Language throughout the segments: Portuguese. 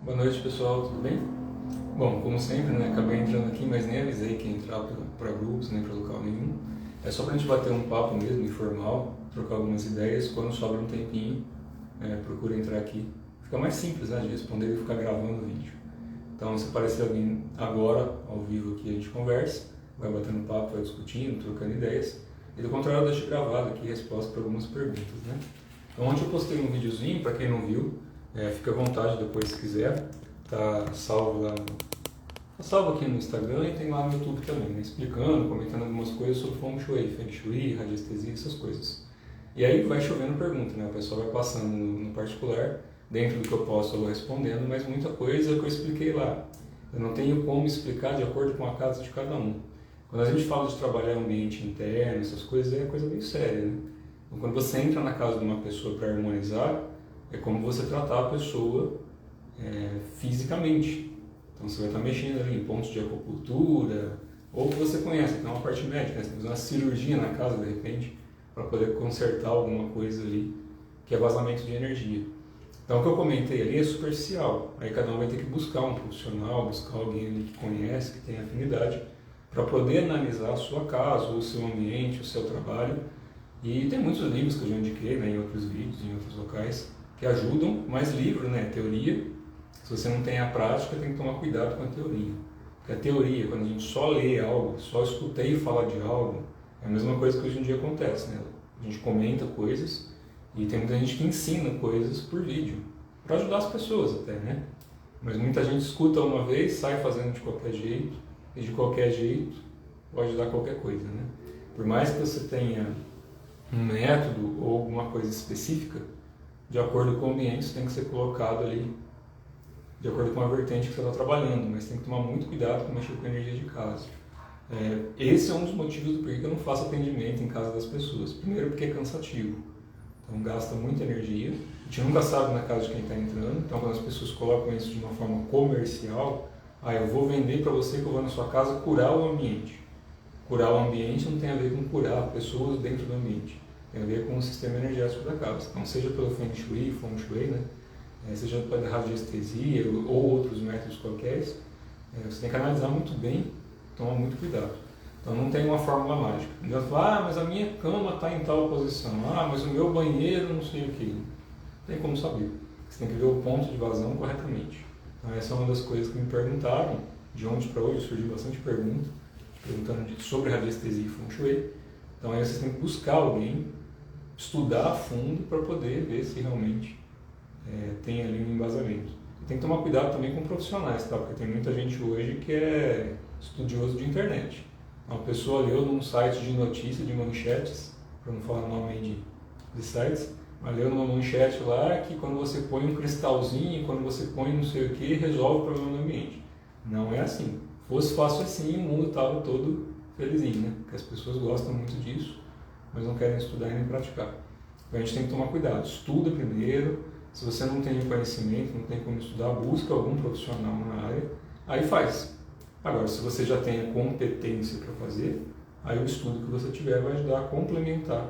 Boa noite, pessoal, tudo bem? Bom, como sempre, né, acabei entrando aqui, mas nem avisei que ia entrar para grupos, nem para local nenhum. É só para a gente bater um papo mesmo, informal, trocar algumas ideias. Quando sobra um tempinho, procura entrar aqui. Fica mais simples, né, de responder e ficar gravando o vídeo. Então, se aparecer alguém agora, ao vivo aqui, a gente conversa, vai batendo papo, vai discutindo, trocando ideias. E do contrário, eu deixo gravado aqui a resposta para algumas perguntas, né? Então, ontem eu postei um videozinho, para quem não viu, fica à vontade depois se quiser. Tá salvo lá tá salvo aqui no Instagram e tem lá no YouTube também, né? Explicando, comentando algumas coisas sobre Feng Shui, radiestesia, essas coisas. E aí vai chovendo pergunta, né? O pessoal vai passando no particular, dentro do que eu posso eu vou respondendo, mas muita coisa que eu expliquei lá. Eu não tenho como explicar de acordo com a casa de cada um. Quando a gente fala de trabalhar ambiente interno, essas coisas, é coisa meio séria, né? Então, quando você entra na casa de uma pessoa para harmonizar, é como você tratar a pessoa fisicamente. Então você vai estar mexendo ali em pontos de acupuntura, ou que você conhece, que é uma parte médica, né? Você tem que fazer uma cirurgia na casa de repente, para poder consertar alguma coisa ali, que é vazamento de energia. Então o que eu comentei ali é superficial, aí cada um vai ter que buscar um profissional, buscar alguém ali que conhece, que tem afinidade, para poder analisar a sua casa, o seu ambiente, o seu trabalho. E tem muitos livros que eu já indiquei, né, em outros vídeos, em outros locais, que ajudam, mas livro, né, teoria. Se você não tem a prática, tem que tomar cuidado com a teoria. Porque a teoria, quando a gente só lê algo, só escutei falar de algo, é a mesma coisa que hoje em dia acontece, né? A gente comenta coisas e tem muita gente que ensina coisas por vídeo, para ajudar as pessoas até, né? Mas muita gente escuta uma vez, sai fazendo de qualquer jeito, e de qualquer jeito pode dar qualquer coisa, né? Por mais que você tenha um método ou alguma coisa específica, de acordo com o ambiente, você tem que ser colocado ali de acordo com a vertente que você está trabalhando, mas tem que tomar muito cuidado com mexer com a energia de casa. Esse é um dos motivos do porquê eu não faço atendimento em casa das pessoas. Primeiro, porque é cansativo, então gasta muita energia. A gente nunca sabe na casa de quem está entrando, então quando as pessoas colocam isso de uma forma comercial, eu vou vender para você que eu vou na sua casa curar o ambiente. Curar o ambiente não tem a ver com curar pessoas dentro do ambiente, tem a ver com o sistema energético da casa. Então, seja pelo Feng Shui, né? Seja pela radiestesia ou outros métodos quaisquer, você tem que analisar muito bem, tomar muito cuidado. Então não tem uma fórmula mágica. Não adianta falar, mas a minha cama está em tal posição, mas o meu banheiro não sei o que. Não tem como saber. Você tem que ver o ponto de vazão corretamente. Então essa é uma das coisas que me perguntaram, de ontem para hoje surgiu bastante pergunta, perguntando sobre radiestesia e Feng Shui. Então aí vocês têm que buscar alguém, estudar a fundo para poder ver se realmente tem ali um embasamento. Tem que tomar cuidado também com profissionais, tá? Porque tem muita gente hoje que é estudioso de internet. Uma pessoa leu num site de notícia, de manchetes, para não falar nome de sites, mas leu numa manchete lá que quando você põe um cristalzinho, quando você põe não sei o que, resolve o problema do ambiente. Não é assim. Se fosse fácil assim, o mundo estava todo felizinho, né? Porque as pessoas gostam muito disso, mas não querem estudar e nem praticar. Então a gente tem que tomar cuidado. Estuda primeiro. Se você não tem conhecimento, não tem como estudar, busca algum profissional na área, aí faz. Agora, se você já tem a competência para fazer, aí o estudo que você tiver vai ajudar a complementar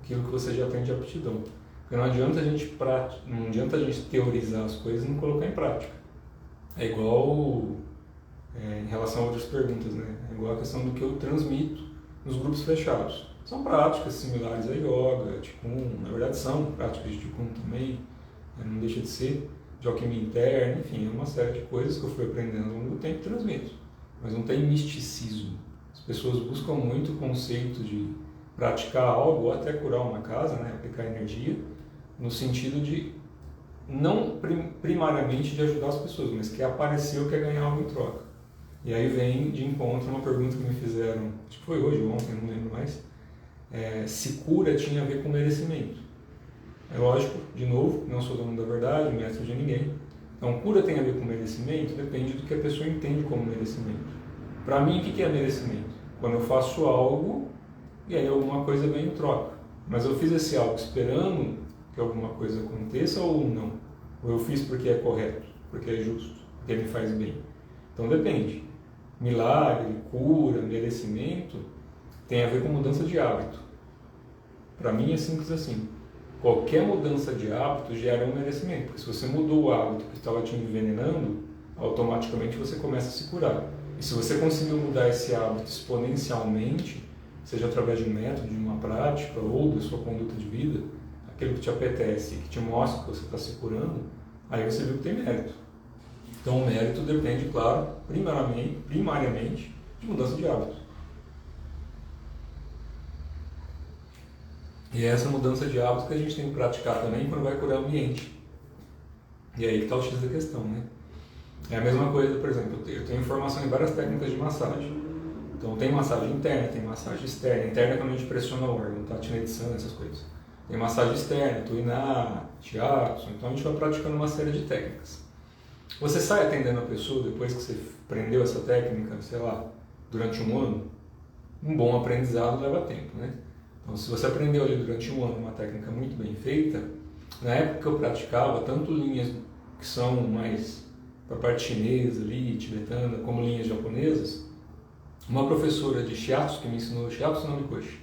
aquilo que você já tem de aptidão. Porque não adianta a gente teorizar as coisas e não colocar em prática. É igual em relação a outras perguntas, né? É igual a questão do que eu transmito nos grupos fechados. São práticas similares a yoga, Qigong, na verdade são práticas de Qigong também, não deixa de ser, de alquimia interna, enfim, é uma série de coisas que eu fui aprendendo ao longo do tempo e transmito. Mas não tem misticismo. As pessoas buscam muito o conceito de praticar algo ou até curar uma casa, né, aplicar energia, no sentido de não primariamente de ajudar as pessoas, mas que apareceu, quer ganhar algo em troca. E aí vem de encontro uma pergunta que me fizeram, acho que foi hoje ou ontem, não lembro mais, se cura tinha a ver com merecimento. É lógico, de novo, não sou dono da verdade, mestre de ninguém. Então, cura tem a ver com merecimento? Depende do que a pessoa entende como merecimento. Para mim, o que é merecimento? Quando eu faço algo e aí alguma coisa vem em troca. Mas eu fiz esse algo esperando que alguma coisa aconteça ou não? Ou eu fiz porque é correto, porque é justo, porque me faz bem? Então, depende. Milagre, cura, merecimento tem a ver com mudança de hábito. Para mim é simples assim. qualquer mudança de hábito gera um merecimento. Porque se você mudou o hábito que estava te envenenando, automaticamente você começa a se curar. E se você conseguiu mudar esse hábito exponencialmente, seja através de um método, de uma prática ou da sua conduta de vida, aquilo que te apetece e que te mostra que você está se curando, aí você viu que tem mérito. Então o mérito depende, claro, primariamente de mudança de hábito. E é essa mudança de hábito que a gente tem que praticar também quando vai curar o ambiente. E aí que está o X da questão, né? É a mesma coisa, por exemplo, eu tenho formação em várias técnicas de massagem. Então tem massagem interna, tem massagem externa. Interna é quando a gente pressiona o órgão, tatina de sangue, essas coisas. Tem massagem externa, tuiná, shiatsu. Então a gente vai praticando uma série de técnicas. Você sai atendendo a pessoa depois que você aprendeu essa técnica, sei lá, durante um ano? Um bom aprendizado leva tempo, né? Então se você aprendeu ali durante um ano uma técnica muito bem feita, na época que eu praticava, tanto linhas que são mais para a parte chinesa ali, tibetana, como linhas japonesas, uma professora de shiatsu que me ensinou shiatsu no Mikoshi,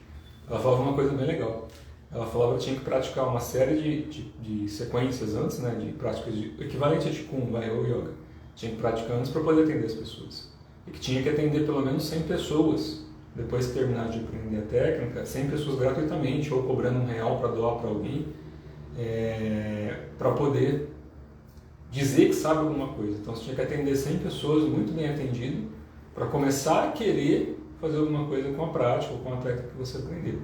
ela falava uma coisa bem legal. Ela falava que eu tinha que praticar uma série de sequências antes, né, de práticas equivalente a Qigong, ou Yoga. Tinha que praticar antes para poder atender as pessoas. E que tinha que atender pelo menos 100 pessoas, depois que terminar de aprender a técnica, 100 pessoas gratuitamente, ou cobrando R$1 para doar para alguém, para poder dizer que sabe alguma coisa. Então você tinha que atender 100 pessoas muito bem atendido para começar a querer fazer alguma coisa com a prática ou com a técnica que você aprendeu.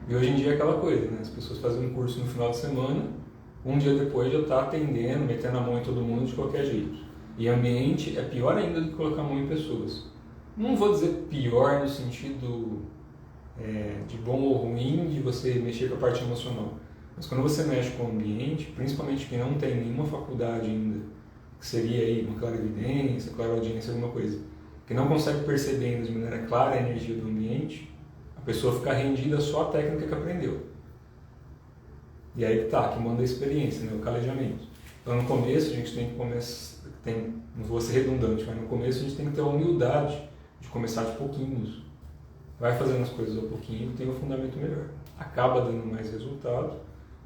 E hoje em dia é aquela coisa, né? As pessoas fazem um curso no final de semana, um dia depois já está atendendo, metendo a mão em todo mundo de qualquer jeito. E ambiente é pior ainda do que colocar a mão em pessoas. Não vou dizer pior no sentido de bom ou ruim, de você mexer com a parte emocional. Mas quando você mexe com o ambiente, principalmente quem não tem nenhuma faculdade ainda, que seria aí uma clarividência, clareaudiência, alguma coisa, que não consegue perceber ainda de maneira clara a energia do ambiente, a pessoa fica rendida só à técnica que aprendeu. E aí que manda a experiência, né, o calejamento. Então no começo a gente tem que começar, não vou ser redundante, mas no começo a gente tem que ter a humildade de começar de pouquinhos. Vai fazendo as coisas ao pouquinho, tem um fundamento melhor. Acaba dando mais resultado.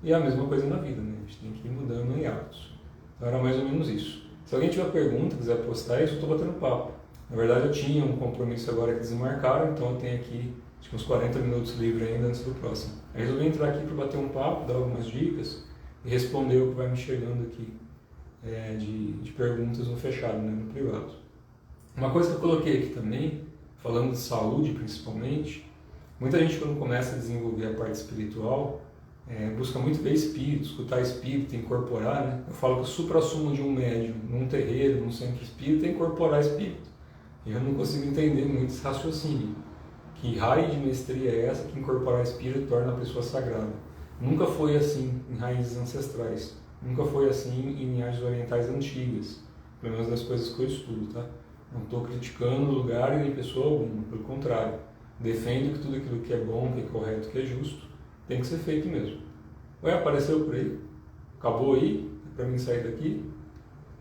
E é a mesma coisa na vida, né? A gente tem que ir mudando em hábitos. Então era mais ou menos isso. Se alguém tiver pergunta, quiser postar isso, eu estou batendo papo. Na verdade eu tinha um compromisso agora que desmarcaram, então eu tenho aqui acho que uns 40 minutos livre ainda antes do próximo. Aí resolvi entrar aqui para bater um papo, dar algumas dicas e responder o que vai me chegando aqui de perguntas no fechado, né, no privado. Uma coisa que eu coloquei aqui também, falando de saúde principalmente, muita gente quando começa a desenvolver a parte espiritual, busca muito ver espírito, escutar espírito, incorporar, né? Eu falo que o suprassumo de um médium num terreiro, num centro espírita é incorporar espírito. E eu não consigo entender muito esse raciocínio. Que raio de mestria é essa que incorporar espírito torna a pessoa sagrada? Nunca foi assim em raízes ancestrais. Nunca foi assim em linhagens orientais antigas. Pelo menos das coisas que eu estudo, tá? Não estou criticando lugar e nem pessoa alguma, pelo contrário. Defendo que tudo aquilo que é bom, que é correto, que é justo, tem que ser feito mesmo. Ué, apareceu por aí? Acabou aí? É pra mim sair daqui?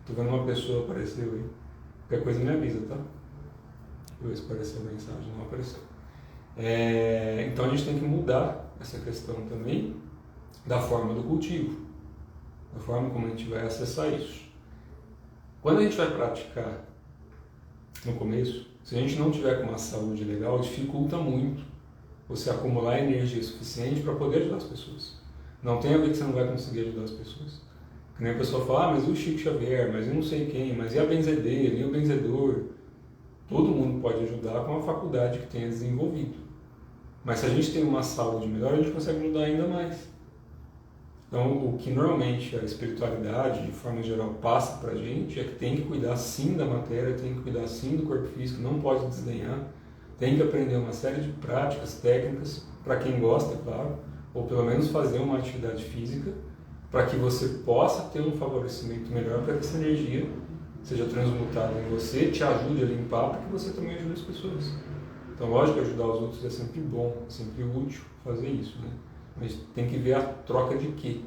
Tô vendo uma pessoa apareceu aí. Qualquer coisa me avisa, tá? Deixa eu ver se apareceu a mensagem. Não apareceu. Então a gente tem que mudar essa questão também da forma do cultivo, da forma como a gente vai acessar isso. Quando a gente vai praticar no começo, se a gente não tiver com uma saúde legal, dificulta muito você acumular energia suficiente para poder ajudar as pessoas. Não tem a ver que você não vai conseguir ajudar as pessoas. Que nem a pessoa fala, mas e o Chico Xavier, mas eu não sei quem, mas e a benzedeira, e o benzedor? Todo mundo pode ajudar com a faculdade que tenha desenvolvido. Mas se a gente tem uma saúde melhor, a gente consegue ajudar ainda mais. Então, o que normalmente a espiritualidade, de forma geral, passa para a gente é que tem que cuidar sim da matéria, tem que cuidar sim do corpo físico, não pode desdenhar, tem que aprender uma série de práticas, técnicas, para quem gosta, claro, ou pelo menos fazer uma atividade física, para que você possa ter um favorecimento melhor, para que essa energia seja transmutada em você, te ajude a limpar, para que você também ajude as pessoas. Então, lógico que ajudar os outros é sempre bom, é sempre útil fazer isso, né? Mas tem que ver a troca de quê?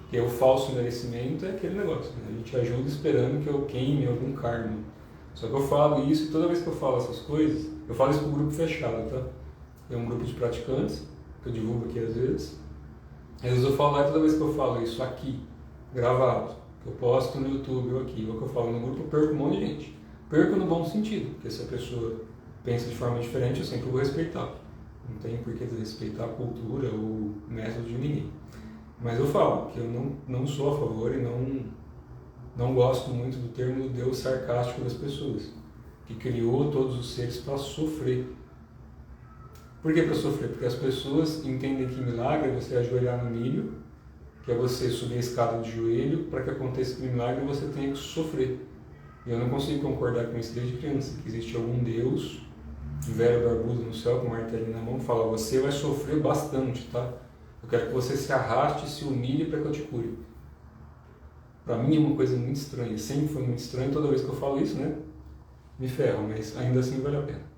Porque o falso merecimento é aquele negócio, né? A gente ajuda esperando que eu queime algum karma. Só que eu falo isso e toda vez que eu falo essas coisas, eu falo isso para o grupo fechado, tá? Tem um grupo de praticantes, que eu divulgo aqui às vezes, Às vezes eu falo lá, toda vez que eu falo isso aqui, gravado, que eu posto no YouTube ou aqui, ou que eu falo no grupo, eu perco um monte de gente. Perco no bom sentido, porque se a pessoa pensa de forma diferente, eu sempre vou respeitar. Não tem por que desrespeitar a cultura ou o método de ninguém. Mas eu falo que eu não sou a favor e não gosto muito do termo Deus sarcástico das pessoas, que criou todos os seres para sofrer. Por que para sofrer? Porque as pessoas entendem que milagre é você ajoelhar no milho, que é você subir a escada de joelho, para que aconteça aquele milagre você tenha que sofrer. E eu não consigo concordar com isso desde criança, que existe algum Deus, um velho barbudo no céu com um martelinho na mão, que fala, você vai sofrer bastante, tá? Eu quero que você se arraste e se humilhe para que eu te cure. Para mim é uma coisa muito estranha, sempre foi muito estranho, toda vez que eu falo isso, né? Me ferro, mas ainda assim vale a pena.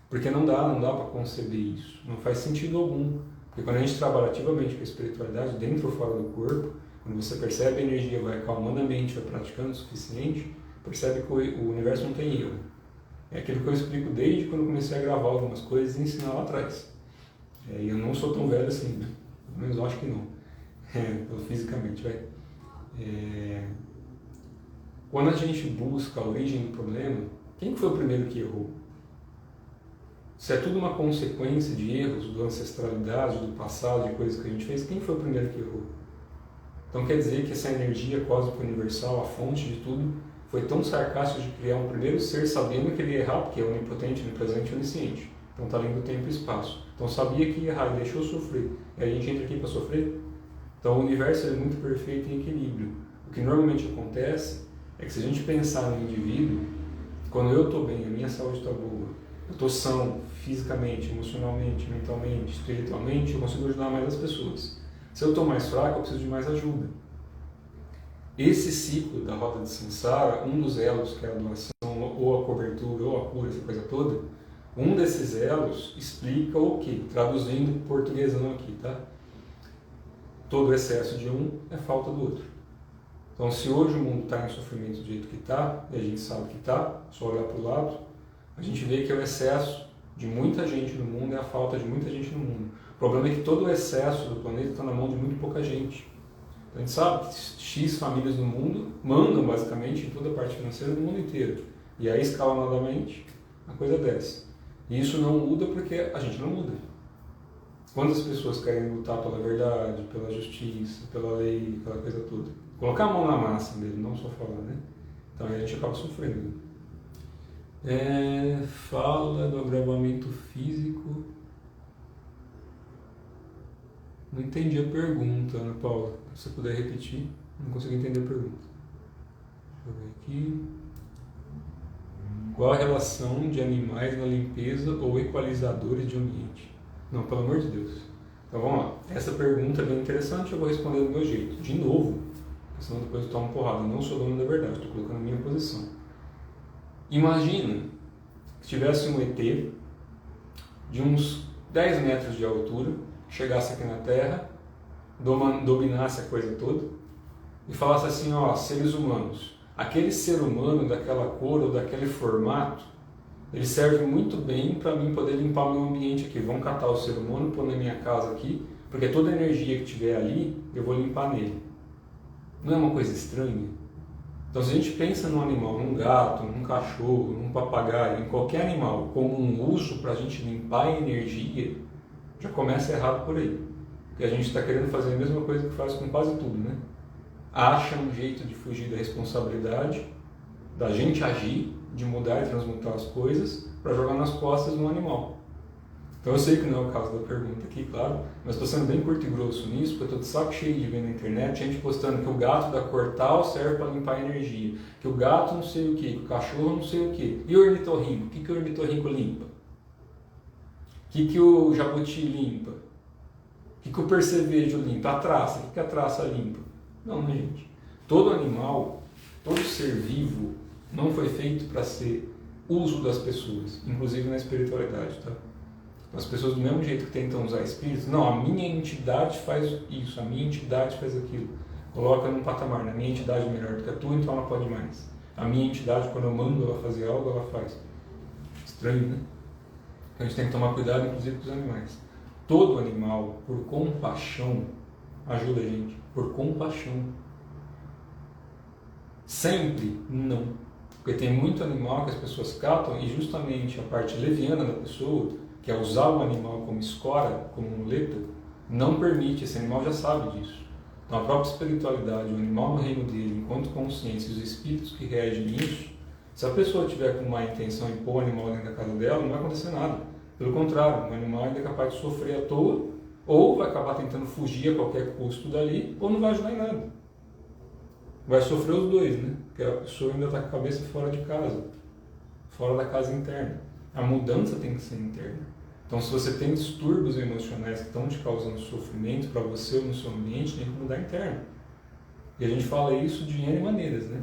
Porque não dá para conceber isso, não faz sentido algum. Porque quando a gente trabalha ativamente com a espiritualidade, dentro ou fora do corpo, quando você percebe a energia, vai acalmando a mente, vai praticando o suficiente, percebe que o universo não tem erro. É aquilo que eu explico desde quando eu comecei a gravar algumas coisas e ensinar lá atrás. E eu não sou tão velho assim, né? Pelo menos eu acho que não. Fisicamente, vai. Quando a gente busca a origem do problema, quem foi o primeiro que errou? Se é tudo uma consequência de erros, da ancestralidade, do passado, de coisas que a gente fez, quem foi o primeiro que errou? Então quer dizer que essa energia cósmica universal, a fonte de tudo, foi tão sarcástica de criar um primeiro ser sabendo que ele ia errar, porque é onipotente, onipresente e onisciente. Então está além do tempo e espaço. Então sabia que ia errar e deixou sofrer. E aí a gente entra aqui para sofrer? Então o universo é muito perfeito em equilíbrio. O que normalmente acontece é que se a gente pensar no indivíduo, quando eu estou bem, a minha saúde está boa, eu estou são fisicamente, emocionalmente, mentalmente, espiritualmente, eu consigo ajudar mais as pessoas. Se eu estou mais fraco, eu preciso de mais ajuda. Esse ciclo da roda de Samsara, um dos elos, que é a doação, ou a cobertura, ou a cura, essa coisa toda, um desses elos explica o quê? Traduzindo portuguesão aqui, tá? Todo excesso de um é falta do outro. Então, se hoje o mundo está em sofrimento do jeito que está, e a gente sabe que está, só olhar para o lado, a gente vê que o excesso de muita gente no mundo é a falta de muita gente no mundo. O problema é que todo o excesso do planeta está na mão de muito pouca gente. Então, a gente sabe que X famílias no mundo mandam basicamente em toda a parte financeira do mundo inteiro. E aí, escalonadamente, a coisa desce. E isso não muda porque a gente não muda. Quantas pessoas querem lutar pela verdade, pela justiça, pela lei, aquela coisa toda? Colocar a mão na massa mesmo, não só falar, né? Então aí a gente acaba sofrendo. Fala do agravamento físico. Não entendi a pergunta, Ana Paula. Se você puder repetir, não consegui entender a pergunta. Deixa eu ver aqui. Qual a relação de animais na limpeza ou equalizadores de ambiente? Não, pelo amor de Deus. Então vamos lá. Essa pergunta é bem interessante, eu vou responder do meu jeito. De novo, senão depois eu tomo porrada. Eu não sou dono da verdade, estou colocando a minha posição. Imagina que tivesse um ET de uns 10 metros de altura, chegasse aqui na Terra, dominasse a coisa toda e falasse assim, ó, seres humanos, aquele ser humano daquela cor ou daquele formato, ele serve muito bem para mim poder limpar o meu ambiente aqui. Vamos catar o ser humano, pôr na minha casa aqui, porque toda a energia que tiver ali, eu vou limpar nele. Não é uma coisa estranha? Então, se a gente pensa num animal, num gato, num cachorro, num papagaio, em qualquer animal, como um uso para a gente limpar a energia, já começa errado por aí. Porque a gente está querendo fazer a mesma coisa que faz com quase tudo, né? Acha um jeito de fugir da responsabilidade, da gente agir, de mudar e transmutar as coisas, para jogar nas costas de um animal. Então eu sei que não é o caso da pergunta aqui, claro, mas estou sendo bem curto e grosso nisso, porque eu estou de saco cheio de ver na internet gente postando que o gato da cor tal serve para limpar a energia, que o gato não sei o que, que o cachorro não sei o que. E o ornitorrinco? O que o ornitorrinco limpa? O que o jabuti limpa? O que o percevejo limpa? A traça? O que a traça limpa? Não, né, gente? Todo animal, todo ser vivo não foi feito para ser uso das pessoas, inclusive na espiritualidade, tá? As pessoas do mesmo jeito que tentam usar espíritos, não, a minha entidade faz isso, a minha entidade faz aquilo. Coloca num patamar, a minha entidade é melhor do que a tua, então ela pode mais. A minha entidade, quando eu mando ela fazer algo, ela faz. Estranho, né? Então a gente tem que tomar cuidado, inclusive, com os animais. Todo animal, por compaixão, ajuda a gente? Por compaixão. Sempre não. Porque tem muito animal que as pessoas catam e justamente a parte leviana da pessoa, que é usar o animal como escora, como muleta, não permite, esse animal já sabe disso. Então a própria espiritualidade, o animal no reino dele, enquanto consciência, os espíritos que reagem nisso, se a pessoa tiver com má intenção em pôr o animal dentro da casa dela, não vai acontecer nada. Pelo contrário, o animal ainda é capaz de sofrer à toa, ou vai acabar tentando fugir a qualquer custo dali, ou não vai ajudar em nada. Vai sofrer os dois, né? Porque a pessoa ainda está com a cabeça fora de casa, fora da casa interna. A mudança tem que ser interna. Então, se você tem distúrbios emocionais que estão te causando sofrimento para você ou no seu ambiente, tem que mudar interno. E a gente fala isso de N maneiras, né?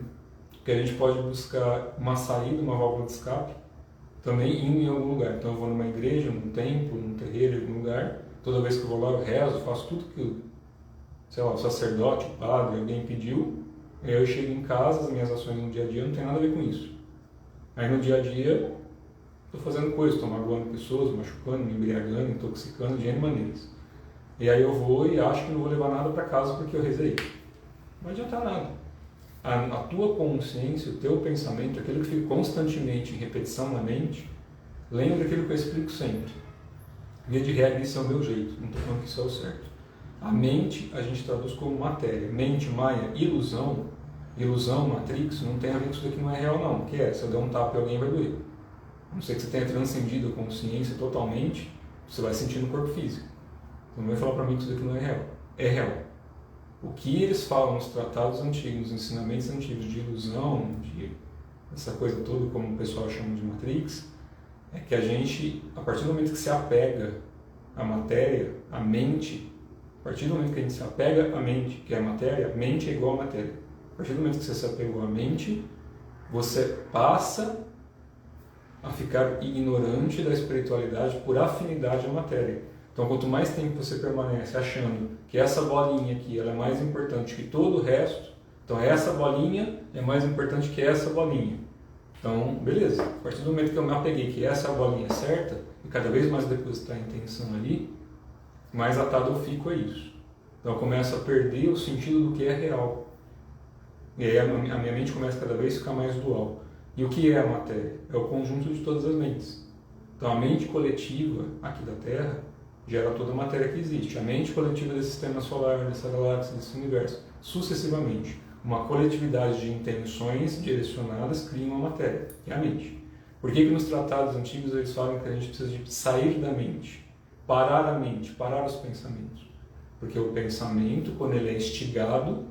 Que a gente pode buscar uma saída, uma válvula de escape, também indo em algum lugar. Então, eu vou numa igreja, num templo, num terreiro, em algum lugar. Toda vez que eu vou lá, eu rezo, faço tudo que, sei lá, o sacerdote, o padre, alguém pediu. Aí eu chego em casa, as minhas ações no dia a dia não tem nada a ver com isso. Aí no dia a dia, estou fazendo coisas, estou magoando pessoas, machucando, me embriagando, intoxicando de N maneiras. E aí eu vou e acho que não vou levar nada para casa porque eu rezei. Não adianta nada. A tua consciência, o teu pensamento, aquilo que fica constantemente em repetição na mente, lembra aquilo que eu explico sempre. Via de regra, isso é o meu jeito, não estou falando que isso é o certo. A mente a gente traduz como matéria. Mente, maia, ilusão, matrix, não tem a ver com isso daqui, não é real não. O que é? Se eu der um tapa em alguém vai doer. A não ser que você tenha transcendido a consciência totalmente, você vai sentir no corpo físico. Então não vai falar para mim que isso daqui não é real. É real. O que eles falam nos tratados antigos, nos ensinamentos antigos de ilusão, de essa coisa toda, como o pessoal chama de matrix, é que a gente, a partir do momento que se apega à matéria, à mente, a partir do momento que a gente se apega à mente, que é a matéria, mente é igual à matéria. A partir do momento que você se apegou à mente, você passa a ficar ignorante da espiritualidade por afinidade à matéria. Então, quanto mais tempo você permanece achando que essa bolinha aqui ela é mais importante que todo o resto, então essa bolinha é mais importante que essa bolinha. Então, beleza. A partir do momento que eu me apeguei que essa bolinha é certa, e cada vez mais depositar a intenção ali, mais atado eu fico a isso. Então eu começo a perder o sentido do que é real. E aí a minha mente começa cada vez a ficar mais dual. E o que é a matéria? É o conjunto de todas as mentes. Então a mente coletiva aqui da Terra gera toda a matéria que existe. A mente coletiva desse sistema solar, dessa galáxia, desse universo, sucessivamente. Uma coletividade de intenções direcionadas cria uma matéria, que é a mente. Por que nos tratados antigos eles falam que a gente precisa de sair da mente? Parar a mente, parar os pensamentos. Porque o pensamento, quando ele é instigado,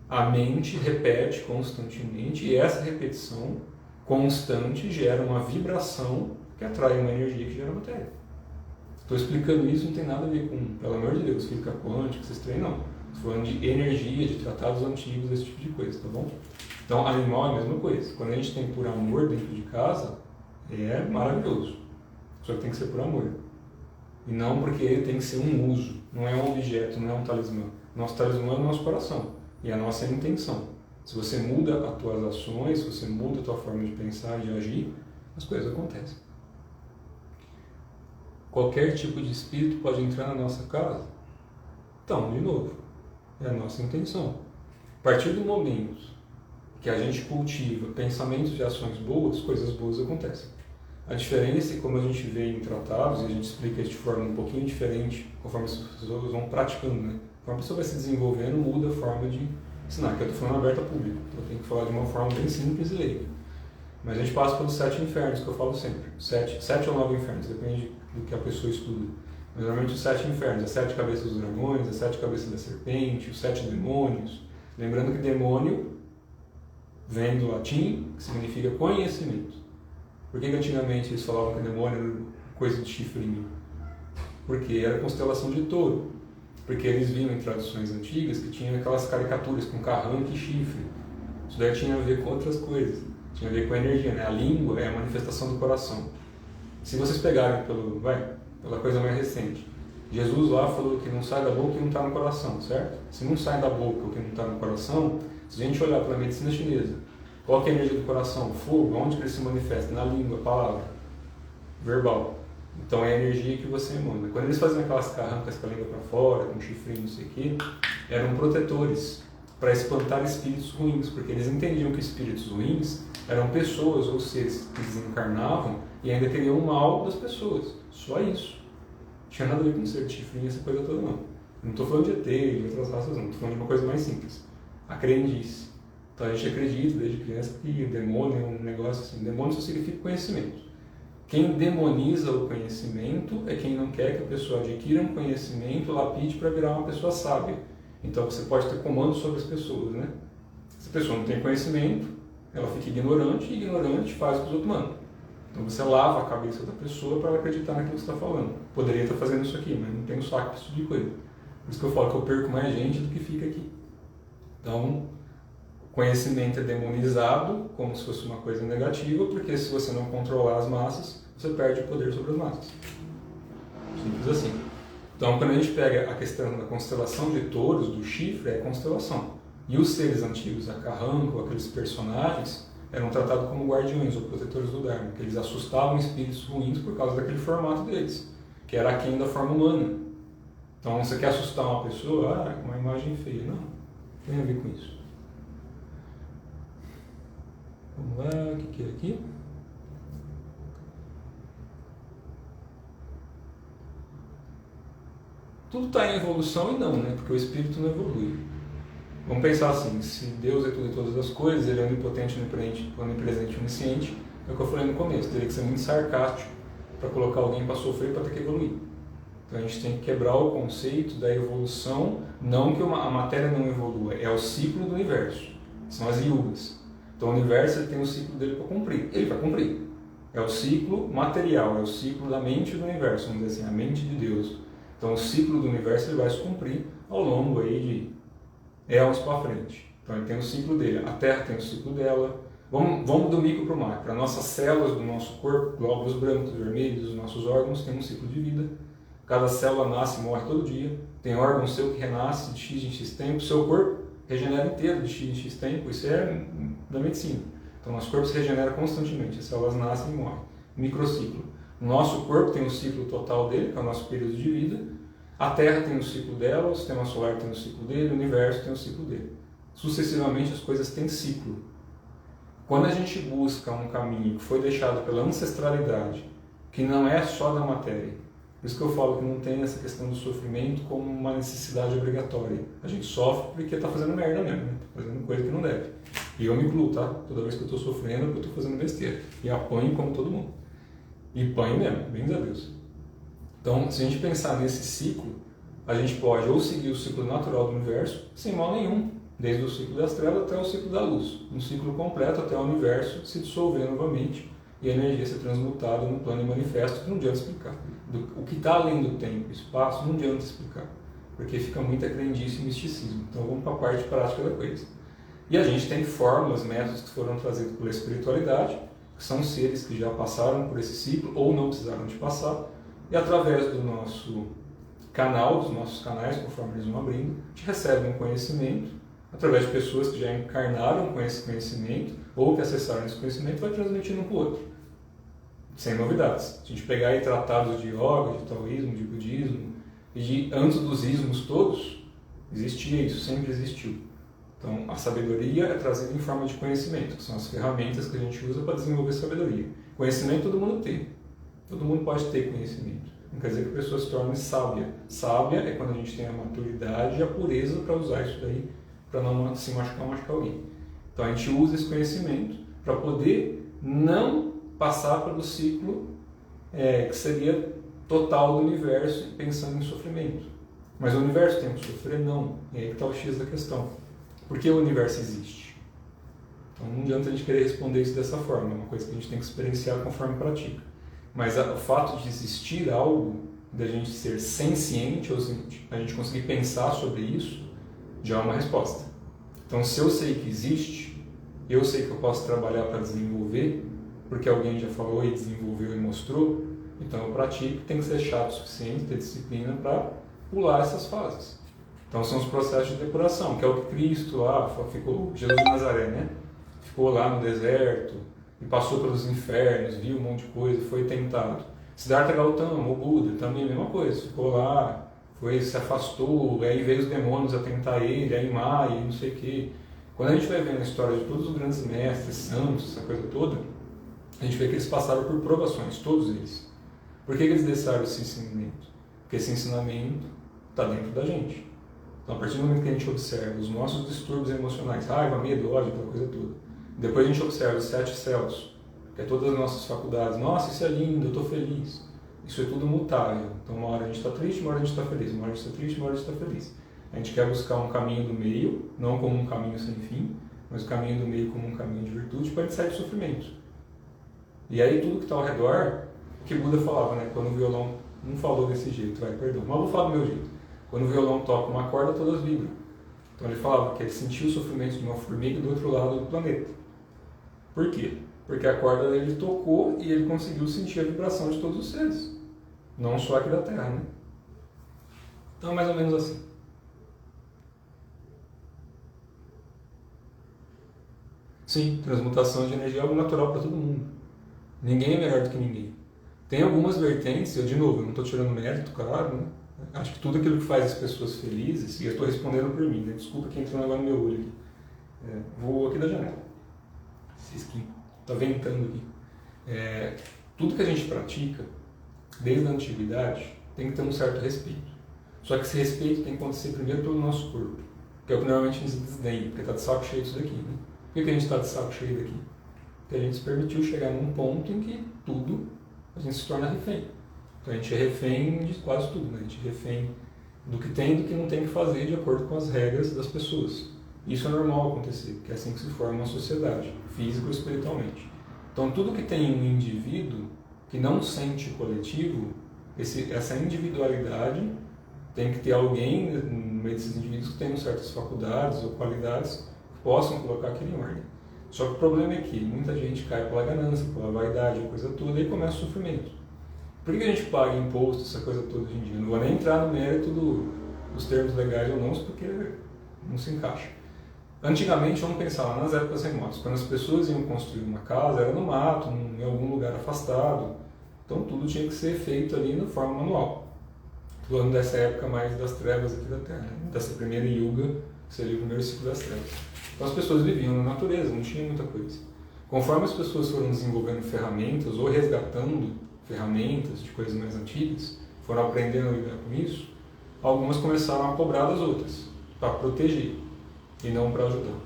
a mente repete constantemente e essa repetição constante gera uma vibração que atrai uma energia que gera matéria. Estou explicando isso, não tem nada a ver com, pelo amor de Deus, física quântica, esses treinos, não. Estou falando de energia, de tratados antigos, esse tipo de coisa, tá bom? Então, animal é a mesma coisa. Quando a gente tem por amor dentro de casa, é maravilhoso. Só que tem que ser por amor. E não porque tem que ser um uso, não é um objeto, não é um talismã. Nosso talismã é o nosso coração e a nossa intenção. Se você muda as tuas ações, se você muda a tua forma de pensar e de agir, as coisas acontecem. Qualquer tipo de espírito pode entrar na nossa casa? Então, de novo, é a nossa intenção. A partir do momento que a gente cultiva pensamentos e ações boas, coisas boas acontecem. A diferença é como a gente vê em tratados, e a gente explica isso de forma um pouquinho diferente, conforme as pessoas vão praticando, né? Conforme a pessoa vai se desenvolvendo, muda a forma de ensinar, que eu estou falando aberto ao público, então eu tenho que falar de uma forma bem simples e leiga. Mas a gente passa pelos 7 infernos, que eu falo sempre. 7 ou 9 infernos, depende do que a pessoa estuda. Mas normalmente os 7 infernos, as 7 cabeças dos dragões, as 7 cabeças da serpente, os 7 demônios. Lembrando que demônio vem do latim, que significa conhecimento. Por que antigamente eles falavam que demônio era coisa de chifrinho? Porque era constelação de touro. Porque eles viam em tradições antigas que tinha aquelas caricaturas com carranque e chifre. Isso daí tinha a ver com outras coisas. Tinha a ver com a energia, né? A língua é a manifestação do coração. Se vocês pegarem pela coisa mais recente, Jesus lá falou que não sai da boca o que não está no coração, certo? Se não sai da boca o que não está no coração, se a gente olhar para a medicina chinesa, qual que é a energia do coração? O fogo, onde que ele se manifesta? Na língua, palavra, verbal. Então é a energia que você emana. Quando eles faziam aquelas carrancas com a língua para fora, com chifrinho, não sei o quê, eram protetores para espantar espíritos ruins, porque eles entendiam que espíritos ruins eram pessoas ou seres que desencarnavam e ainda queriam o mal das pessoas. Só isso. Não tinha nada a ver com ser de chifrinho, essa coisa toda não. Não estou falando de ET, de outras raças não. Estou falando de uma coisa mais simples. A crendice. Então a gente acredita desde criança que o demônio é um negócio assim. Demônio só significa conhecimento. Quem demoniza o conhecimento é quem não quer que a pessoa adquira um conhecimento, lapide para virar uma pessoa sábia. Então você pode ter comando sobre as pessoas, né? Se a pessoa não tem conhecimento, ela fica ignorante, e ignorante faz o que os outros mandam. Então você lava a cabeça da pessoa para ela acreditar naquilo que você está falando. Poderia estar fazendo isso aqui, mas não tenho saco para esse tipo de coisa. Por isso que eu falo que eu perco mais gente do que fica aqui. Então, conhecimento é demonizado como se fosse uma coisa negativa, porque se você não controlar as massas, você perde o poder sobre as massas. Simples assim. Então, quando a gente pega a questão da constelação de touros, do chifre, é constelação. E os seres antigos, a Carranco, aqueles personagens, eram tratados como guardiões ou protetores do Dharma, que eles assustavam espíritos ruins por causa daquele formato deles, que era aquém da forma humana. Então, você quer assustar uma pessoa, uma imagem feia. Não tem a ver com isso. Vamos lá, o que é aqui? Tudo está em evolução e não, né? Porque o espírito não evolui. Vamos pensar assim, se Deus é tudo e todas as coisas, Ele é onipotente, onipresente, onisciente, é o que eu falei no começo, teria que ser muito sarcástico para colocar alguém para sofrer para ter que evoluir. Então a gente tem que quebrar o conceito da evolução, não que a matéria não evolua, é o ciclo do universo, são as yugas. Então o universo ele tem o ciclo dele para cumprir, ele vai cumprir. É o ciclo material, é o ciclo da mente do universo, vamos dizer assim, a mente de Deus. Então o ciclo do universo ele vai se cumprir ao longo aí de éons para frente. Então ele tem o ciclo dele, a Terra tem o ciclo dela. Vamos do micro para o macro. As nossas células do nosso corpo, glóbulos brancos, vermelhos, os nossos órgãos têm um ciclo de vida. Cada célula nasce e morre todo dia. Tem órgão seu que renasce de X em X tempo. Seu corpo regenera inteiro de X em X tempo. Isso é da medicina. Então nosso corpo se regenera constantemente. As células nascem e morrem. Microciclo. O nosso corpo tem o ciclo total dele, que é o nosso período de vida. A Terra tem o ciclo dela, o Sistema Solar tem o ciclo dele, o Universo tem o ciclo dele. Sucessivamente as coisas têm ciclo. Quando a gente busca um caminho que foi deixado pela ancestralidade, que não é só da matéria, por isso que eu falo que não tem essa questão do sofrimento como uma necessidade obrigatória. A gente sofre porque está fazendo merda mesmo, né? Tá fazendo coisa que não deve. E eu me incluo, tá? Toda vez que eu estou sofrendo é porque eu estou fazendo besteira. E apanho como todo mundo. E apanho mesmo, bem a Deus. Então, se a gente pensar nesse ciclo, a gente pode ou seguir o ciclo natural do universo sem mal nenhum, desde o ciclo das trevas até o ciclo da luz, um ciclo completo até o universo se dissolver novamente e a energia ser transmutada no plano manifesto, que não adianta explicar. O que está além do tempo e espaço não adianta explicar, porque fica muita crendice e misticismo. Então vamos para a parte prática da coisa. E a gente tem fórmulas, métodos que foram trazidos pela espiritualidade, que são seres que já passaram por esse ciclo ou não precisaram de passar, e através do nosso canal, dos nossos canais, conforme eles vão abrindo, a gente recebe um conhecimento, através de pessoas que já encarnaram com esse conhecimento, ou que acessaram esse conhecimento, vai transmitindo um para o outro, sem novidades. Se a gente pegar aí tratados de yoga, de taoísmo, de budismo, e antes dos ismos todos, existia isso, sempre existiu. Então, a sabedoria é trazida em forma de conhecimento, que são as ferramentas que a gente usa para desenvolver sabedoria. Conhecimento todo mundo tem. Todo mundo pode ter conhecimento. Não quer dizer que a pessoa se torne sábia. Sábia é quando a gente tem a maturidade e a pureza para usar isso daí, para não se machucar ou machucar alguém. Então, a gente usa esse conhecimento para poder não passar pelo ciclo que seria total do universo pensando em sofrimento. Mas o universo tem que sofrer? Não. E aí que está o X da questão. Por que o universo existe? Então não adianta a gente querer responder isso dessa forma, é uma coisa que a gente tem que experienciar conforme pratica. Mas o fato de existir algo, da gente ser senciente, ou a gente conseguir pensar sobre isso, já é uma resposta. Então se eu sei que existe, eu sei que eu posso trabalhar para desenvolver, porque alguém já falou e desenvolveu e mostrou, então eu pratico, tem que ser chato o suficiente, ter disciplina para pular essas fases. Então são os processos de depuração, que é o que Cristo lá, ficou, Jesus de Nazaré, né? Ficou lá no deserto e passou pelos infernos, viu um monte de coisa, foi tentado. Siddhartha Gautama, o Buda, também a mesma coisa, ficou lá, se afastou, aí veio os demônios a tentar ele, aí Maia, não sei o quê. Quando a gente vai vendo a história de todos os grandes mestres, santos, essa coisa toda, a gente vê que eles passaram por provações, todos eles. Por que eles deixaram esse ensinamento? Porque esse ensinamento está dentro da gente. Então, a partir do momento que a gente observa os nossos distúrbios emocionais, raiva, medo, ódio, aquela coisa toda, depois a gente observa os 7 céus, que é todas as nossas faculdades. Nossa, isso é lindo, eu estou feliz. Isso é tudo mutável. Então, uma hora a gente está triste, uma hora a gente está feliz. Uma hora a gente está triste, uma hora a gente está feliz. A gente quer buscar um caminho do meio, não como um caminho sem fim, mas o caminho do meio como um caminho de virtude, para a gente sair do sofrimento. E aí, tudo que está ao redor, que Buda falava, né? Quando o violão, não falou desse jeito, perdão, mas vou falar do meu jeito. Quando o violão toca uma corda, todas vibram. Então ele falava que ele sentiu o sofrimento de uma formiga do outro lado do planeta. Por quê? Porque a corda dele tocou e ele conseguiu sentir a vibração de todos os seres. Não só aqui da Terra, né? Então é mais ou menos assim. Sim, transmutação de energia é algo natural para todo mundo. Ninguém é melhor do que ninguém. Tem algumas vertentes, eu não estou tirando mérito, claro, né? Acho que tudo aquilo que faz as pessoas felizes, e eu estou respondendo por mim, né? Desculpa que entrou agora no meu olho aqui. Vou aqui da janela. Cisquinho. Está ventando aqui. Tudo que a gente pratica, desde a antiguidade, tem que ter um certo respeito. Só que esse respeito tem que acontecer primeiro pelo nosso corpo, que é o que normalmente a gente desdenha, porque está de saco cheio disso daqui, né? Por que a gente está de saco cheio daqui? Porque a gente se permitiu chegar num ponto em que tudo a gente se torna refém. Então a gente é refém de quase tudo, né? A gente é refém do que tem e do que não tem que fazer de acordo com as regras das pessoas. Isso é normal acontecer, porque é assim que se forma uma sociedade, física ou espiritualmente. Então tudo que tem um indivíduo que não sente o coletivo, essa individualidade, tem que ter alguém no meio desses indivíduos que tenham certas faculdades ou qualidades que possam colocar aquilo em ordem. Só que o problema é que muita gente cai pela ganância, pela vaidade, a coisa toda, e começa o sofrimento. Por que a gente paga imposto, essa coisa toda hoje em dia? Não vou nem entrar no mérito dos termos legais ou não, porque não se encaixa. Antigamente, vamos pensar lá nas épocas remotas, quando as pessoas iam construir uma casa, era no mato, em algum lugar afastado, então tudo tinha que ser feito ali na forma manual. Falando dessa época mais das trevas aqui da Terra, né? Dessa primeira Yuga, que seria o primeiro ciclo das trevas. Então as pessoas viviam na natureza, não tinha muita coisa. Conforme as pessoas foram desenvolvendo ferramentas ou resgatando ferramentas de coisas mais antigas, foram aprendendo a lidar com isso, algumas começaram a cobrar das outras, para proteger e não para ajudar.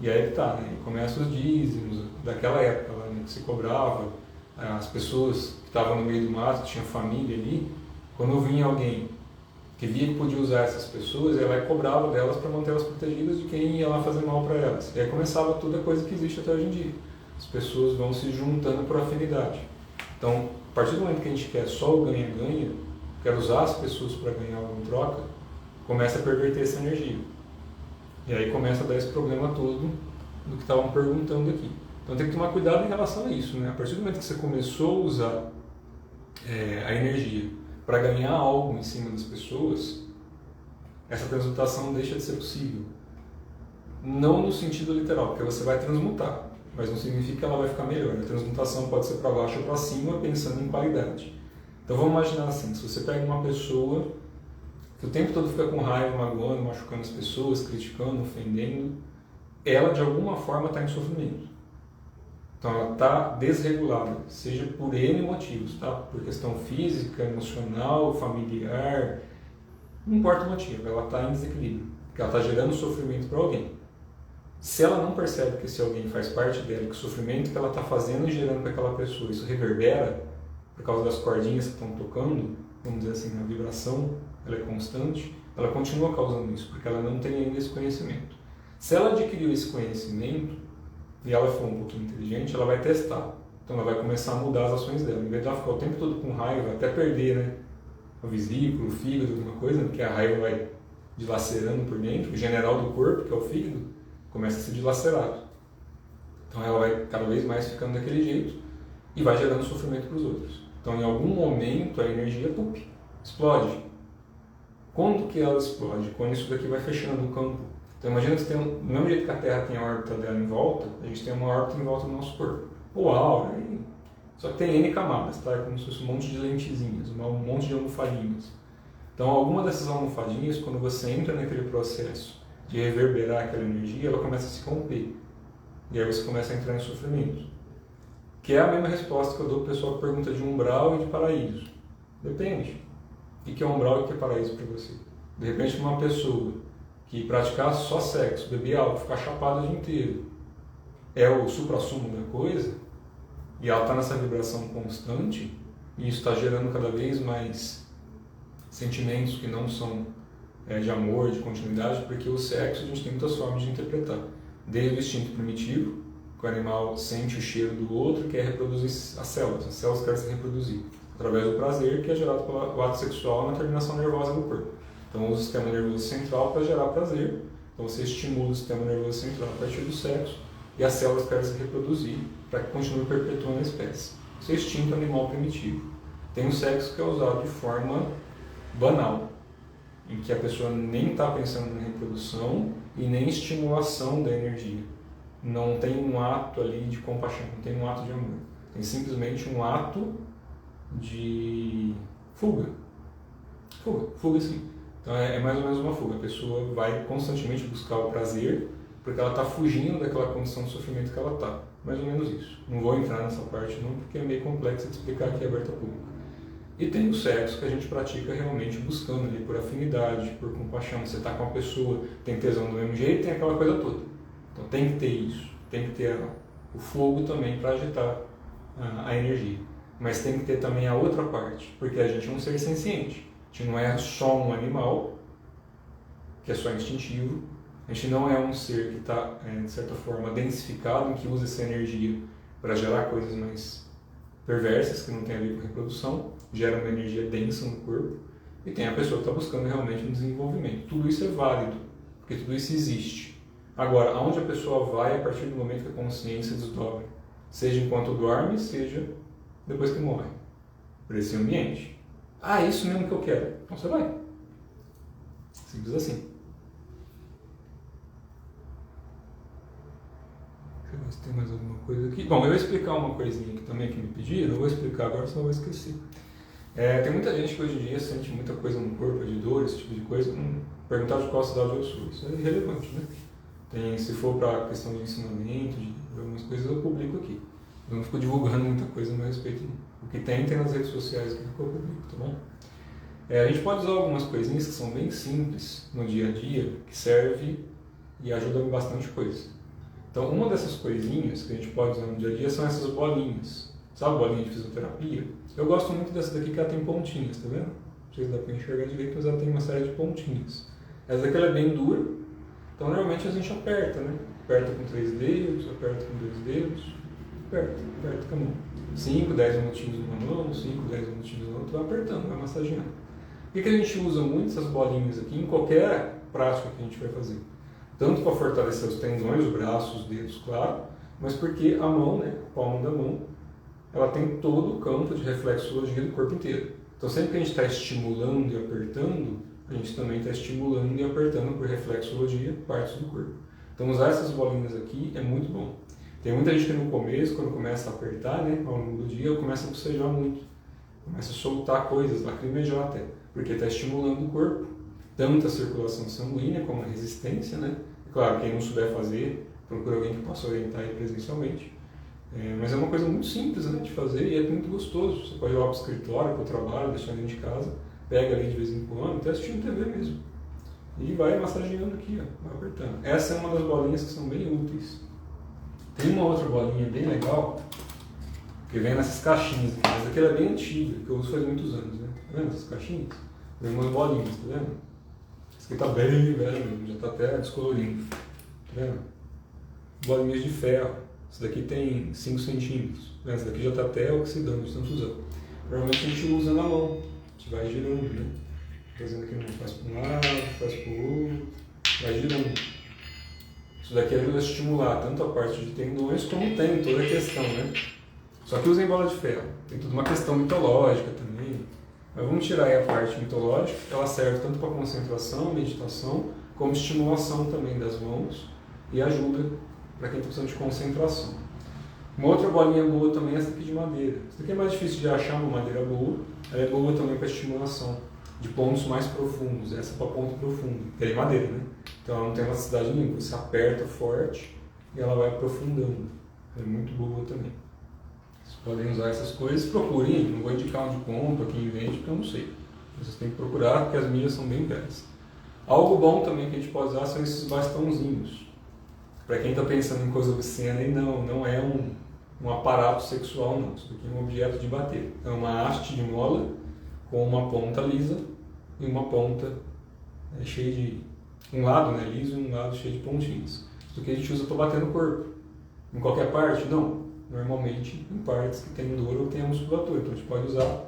E aí está, né? Começam os dízimos daquela época lá, né? Que se cobrava, as pessoas que estavam no meio do mato, que tinham família ali, quando vinha alguém que via que podia usar essas pessoas, ela cobrava delas para manter elas protegidas de quem ia lá fazer mal para elas. E aí começava toda a coisa que existe até hoje em dia. As pessoas vão se juntando por afinidade. Então, a partir do momento que a gente quer só o ganha-ganha, quer usar as pessoas para ganhar algo em troca, começa a perverter essa energia. E aí começa a dar esse problema todo do que estavam perguntando aqui. Então tem que tomar cuidado em relação a isso, né? A partir do momento que você começou a usar a energia para ganhar algo em cima das pessoas, essa transmutação deixa de ser possível. Não no sentido literal, porque você vai transmutar, mas não significa que ela vai ficar melhor. A transmutação pode ser para baixo ou para cima, pensando em qualidade. Então vamos imaginar assim, se você pega uma pessoa que o tempo todo fica com raiva, magoando, machucando as pessoas, criticando, ofendendo, ela de alguma forma está em sofrimento. Então ela está desregulada, seja por N motivos, tá? Por questão física, emocional, familiar, não importa o motivo, ela está em desequilíbrio, porque ela está gerando sofrimento para alguém. Se ela não percebe que esse alguém faz parte dela, que o sofrimento que ela está fazendo e gerando para aquela pessoa, isso reverbera por causa das cordinhas que estão tocando, vamos dizer assim, a vibração, ela é constante, ela continua causando isso, porque ela não tem ainda esse conhecimento. Se ela adquiriu esse conhecimento, e ela for um pouquinho inteligente, ela vai testar. Então ela vai começar a mudar as ações dela. Em vez de ela ficar o tempo todo com raiva, até perder, né, a vesícula, o fígado, alguma coisa, porque a raiva vai dilacerando por dentro, o general do corpo, que é o fígado, começa a ser dilacerado. Então ela vai cada vez mais ficando daquele jeito e vai gerando sofrimento para os outros. Então em algum momento a energia explode. Quando que ela explode? Quando isso daqui vai fechando o campo. Então imagina que você tem, do mesmo jeito que a Terra tem a órbita dela em volta, a gente tem uma órbita em volta do nosso corpo. Ou aura, Só que tem N camadas, tá? É como se fosse um monte de lentezinhas, um monte de almofadinhas. Então, alguma dessas almofadinhas, quando você entra naquele processo de reverberar aquela energia, ela começa a se romper. E aí você começa a entrar em sofrimento. Que é a mesma resposta que eu dou para o pessoal que pergunta de umbral e de paraíso. Depende. O que é umbral e o que é paraíso para você? De repente, uma pessoa que praticar só sexo, beber álcool, ficar chapada o dia inteiro, é o suprassumo da coisa, e ela está nessa vibração constante, e isso está gerando cada vez mais sentimentos que não são de amor, de continuidade, porque o sexo a gente tem muitas formas de interpretar. Desde o instinto primitivo, que o animal sente o cheiro do outro e quer reproduzir as células querem se reproduzir, através do prazer que é gerado pelo ato sexual na terminação nervosa do corpo. Então usa o sistema nervoso central para gerar prazer, então você estimula o sistema nervoso central a partir do sexo, e as células querem se reproduzir para que continue perpetuando a espécie. Isso é instinto animal primitivo. Tem o sexo que é usado de forma banal, em que a pessoa nem está pensando na reprodução e nem estimulação da energia. Não tem um ato ali de compaixão, não tem um ato de amor. Tem simplesmente um ato de fuga. Fuga sim. Então é mais ou menos uma fuga. A pessoa vai constantemente buscar o prazer porque ela está fugindo daquela condição de sofrimento que ela está. Mais ou menos isso. Não vou entrar nessa parte não, porque é meio complexo de explicar aqui aberta pública. E tem o sexo que a gente pratica realmente buscando ali por afinidade, por compaixão. Você está com a pessoa, tem tesão do mesmo jeito, tem aquela coisa toda. Então tem que ter isso, tem que ter o fogo também para agitar a energia. Mas tem que ter também a outra parte, porque a gente é um ser senciente. A gente não é só um animal, que é só instintivo. A gente não é um ser que está, de certa forma, densificado, em que usa essa energia para gerar coisas mais perversas, que não tem a ver com reprodução, gera uma energia densa no corpo. E tem a pessoa que está buscando realmente um desenvolvimento. Tudo isso é válido, porque tudo isso existe. Agora, aonde a pessoa vai a partir do momento que a consciência desdobra? Seja enquanto dorme, seja depois que morre. Para esse ambiente. Ah, é isso mesmo que eu quero. Então você vai. Simples assim. Deixa eu ver se tem mais alguma coisa aqui. Bom, eu vou explicar uma coisinha aqui também que me pediram. Eu vou explicar agora, senão eu vou esquecer. Tem muita gente que hoje em dia sente muita coisa no corpo, de dor, esse tipo de coisa. Perguntar de qual cidade eu sou. Isso é irrelevante, né? Se for para questão de ensinamento, de algumas coisas, eu publico aqui. Eu não fico divulgando muita coisa a meu respeito. O que tem nas redes sociais que eu publico, tá bom? A gente pode usar algumas coisinhas que são bem simples no dia a dia, que serve e ajuda em bastante coisa. Então, uma dessas coisinhas que a gente pode usar no dia a dia são essas bolinhas. Sabe bolinha de fisioterapia? Eu gosto muito dessa daqui que ela tem pontinhas, tá vendo? Não sei se dá para enxergar direito, mas ela tem uma série de pontinhas. Essa daqui ela é bem dura, então normalmente a gente aperta, né? Aperta com 3 dedos, aperta com 2 dedos, aperta com a mão. 5, 10 minutinhos numa mão, 5, 10 minutinhos na outra, vai apertando, vai massageando. Por que a gente usa muito essas bolinhas aqui em qualquer prática que a gente vai fazer? Tanto para fortalecer os tendões, os braços, os dedos, claro, mas porque a mão, né, a palma da mão, ela tem todo o campo de reflexologia do corpo inteiro. Então sempre que a gente está estimulando e apertando, a gente também está estimulando e apertando por reflexologia partes do corpo. Então usar essas bolinhas aqui é muito bom. Tem muita gente que no começo, quando começa a apertar, né, ao longo do dia, começa a bocejar muito. Começa a soltar coisas, lacrimejar até, porque está estimulando o corpo. Tanto a circulação sanguínea como a resistência, né? Claro, quem não souber fazer, procura alguém que possa orientar aí presencialmente. Mas é uma coisa muito simples, né, de fazer e é muito gostoso. Você pode ir lá para o escritório, para o trabalho, deixar dentro de casa, pega ali de vez em quando, até assistindo TV mesmo. E vai massageando aqui, ó, vai apertando. Essa é uma das bolinhas que são bem úteis. Tem uma outra bolinha bem legal, que vem nessas caixinhas aqui. Essa aqui é bem antiga, que eu uso faz muitos anos, né? Tá vendo essas caixinhas? Vem umas bolinhas, tá vendo? Essa aqui tá bem velha mesmo, já tá até descolorindo. Tá vendo? Bolinhas de ferro. Essa daqui tem 5 centímetros. Essa daqui já tá até oxidando de tanto usar. Normalmente a gente usa na mão. A gente vai girando, né? Fazendo aqui, faz para um lado, faz para o outro. Vai girando. Isso daqui ajuda a estimular tanto a parte de tendões como tem toda a questão, né? Só que usem bola de ferro. Tem toda uma questão mitológica também. Mas vamos tirar aí a parte mitológica. Ela serve tanto para concentração, meditação, como estimulação também das mãos e ajuda para quem está precisando de concentração. Uma outra bolinha boa também é essa aqui de madeira. Essa aqui é mais difícil de achar uma madeira boa. Ela é boa também para estimulação de pontos mais profundos. Essa é para ponto profundo, que é de madeira, né? Então ela não tem elasticidade nenhuma. Você aperta forte e ela vai aprofundando. É muito boa também. Vocês podem usar essas coisas. Procurem, não vou indicar onde compra, quem vende, porque eu não sei. Vocês têm que procurar, porque as mídias são bem velhas. Algo bom também que a gente pode usar são esses bastãozinhos. Para quem está pensando em coisa obscena, aí não é um aparato sexual, não. Isso aqui é um objeto de bater. É uma haste de mola com uma ponta lisa e uma ponta cheia de... um lado, né, liso e um lado cheio de pontinhas. Isso aqui a gente usa para bater no corpo. Em qualquer parte? Não. Normalmente em partes que tem dor ou tem a musculatura. Então a gente pode usar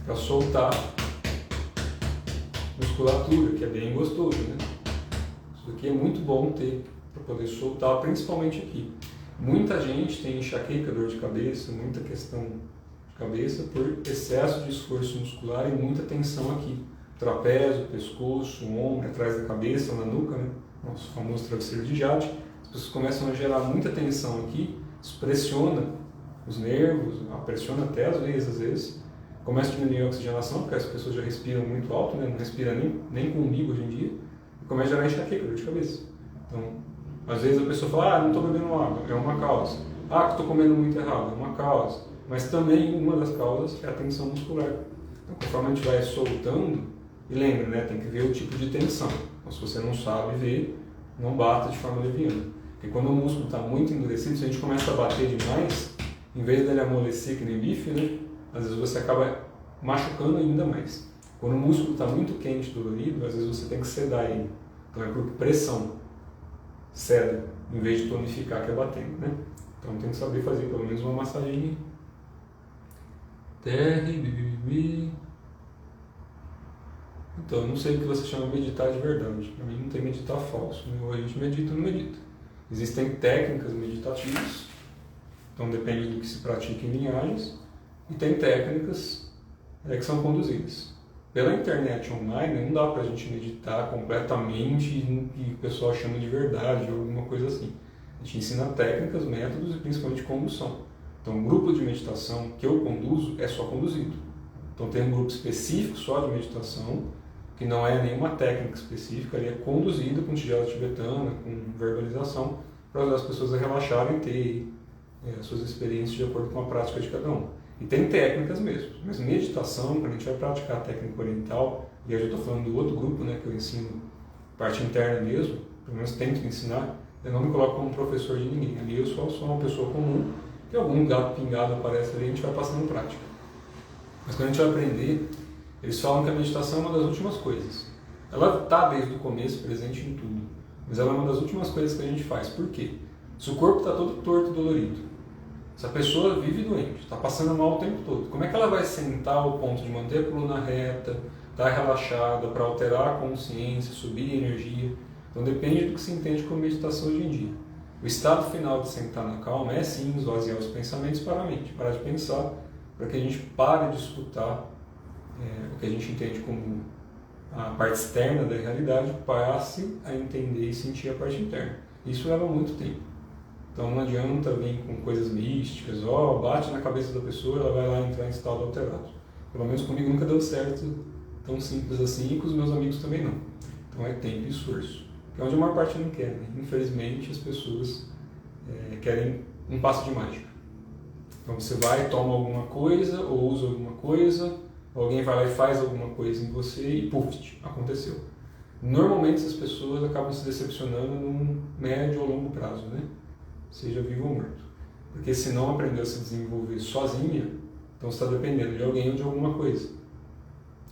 para soltar musculatura, que é bem gostoso, né? Isso aqui é muito bom ter para poder soltar, principalmente aqui. Muita gente tem enxaqueca, dor de cabeça, muita questão de cabeça por excesso de esforço muscular e muita tensão aqui. Trapézio, pescoço, ombro, atrás da cabeça, na nuca, né? Nosso famoso travesseiro de jade. As pessoas começam a gerar muita tensão aqui, isso pressiona os nervos, pressiona até as veias às vezes. Começa a diminuir a oxigenação, porque as pessoas já respiram muito alto, né? Não respira nem com umbigo hoje em dia. E começa a gerar enxaqueca, dor de cabeça. Então, às vezes a pessoa fala, não estou bebendo água, é uma causa. Que estou comendo muito errado, é uma causa. Mas também uma das causas é a tensão muscular. Então, conforme a gente vai soltando, e lembra, né? Tem que ver o tipo de tensão. Então, se você não sabe ver, não bata de forma leviana. Porque quando o músculo está muito endurecido, se a gente começa a bater demais, em vez dele amolecer que nem bife, né? Às vezes você acaba machucando ainda mais. Quando o músculo está muito quente, dolorido, às vezes você tem que sedar ele. Então é por pressão. Ceda, em vez de tonificar, que é batendo, né? Então tem que saber fazer pelo menos uma massagem. Então, eu não sei o que você chama de meditar de verdade. Para mim não tem meditar falso. Né? Ou a gente medita ou não medita. Existem técnicas meditativas. Então depende do que se pratica em linhagens. E tem técnicas que são conduzidas. Pela internet online não dá para a gente meditar completamente no que o pessoal chama de verdade ou alguma coisa assim. A gente ensina técnicas, métodos e principalmente condução. Então o grupo de meditação que eu conduzo é só conduzido. Então tem um grupo específico só de meditação, que não é nenhuma técnica específica, ele é conduzido com tigela tibetana, com verbalização, para ajudar as pessoas a relaxarem e ter suas experiências de acordo com a prática de cada um. E tem técnicas mesmo, mas meditação, quando a gente vai praticar a técnica oriental, e eu já estou falando do outro grupo, né, que eu ensino parte interna mesmo, pelo menos tento ensinar, eu não me coloco como professor de ninguém, ali eu só sou uma pessoa comum, que algum gato pingado aparece ali e a gente vai passando prática. Mas quando a gente vai aprender, eles falam que a meditação é uma das últimas coisas. Ela está desde o começo presente em tudo, mas ela é uma das últimas coisas que a gente faz. Por quê? Se o corpo está todo torto e dolorido, se a pessoa vive doente, está passando mal o tempo todo, como é que ela vai sentar ao ponto de manter a coluna reta, estar relaxada, para alterar a consciência, subir a energia? Então depende do que se entende como meditação hoje em dia. O estado final de sentar na calma é sim esvaziar os pensamentos para a mente, parar de pensar, para que a gente pare de escutar o que a gente entende como a parte externa da realidade, passe a entender e sentir a parte interna. Isso leva muito tempo. Então não adianta vir com coisas místicas, bate na cabeça da pessoa, ela vai lá entrar em estado alterado. Pelo menos comigo nunca deu certo tão simples assim, e com os meus amigos também não. Então é tempo e esforço. Que é onde a maior parte não quer, né? Infelizmente as pessoas querem um passo de mágica. Então você vai, toma alguma coisa, ou usa alguma coisa, alguém vai lá e faz alguma coisa em você e puf, aconteceu. Normalmente essas pessoas acabam se decepcionando num médio ou longo prazo, né? Seja vivo ou morto. Porque se não aprendeu a se desenvolver sozinha, então você está dependendo de alguém ou de alguma coisa.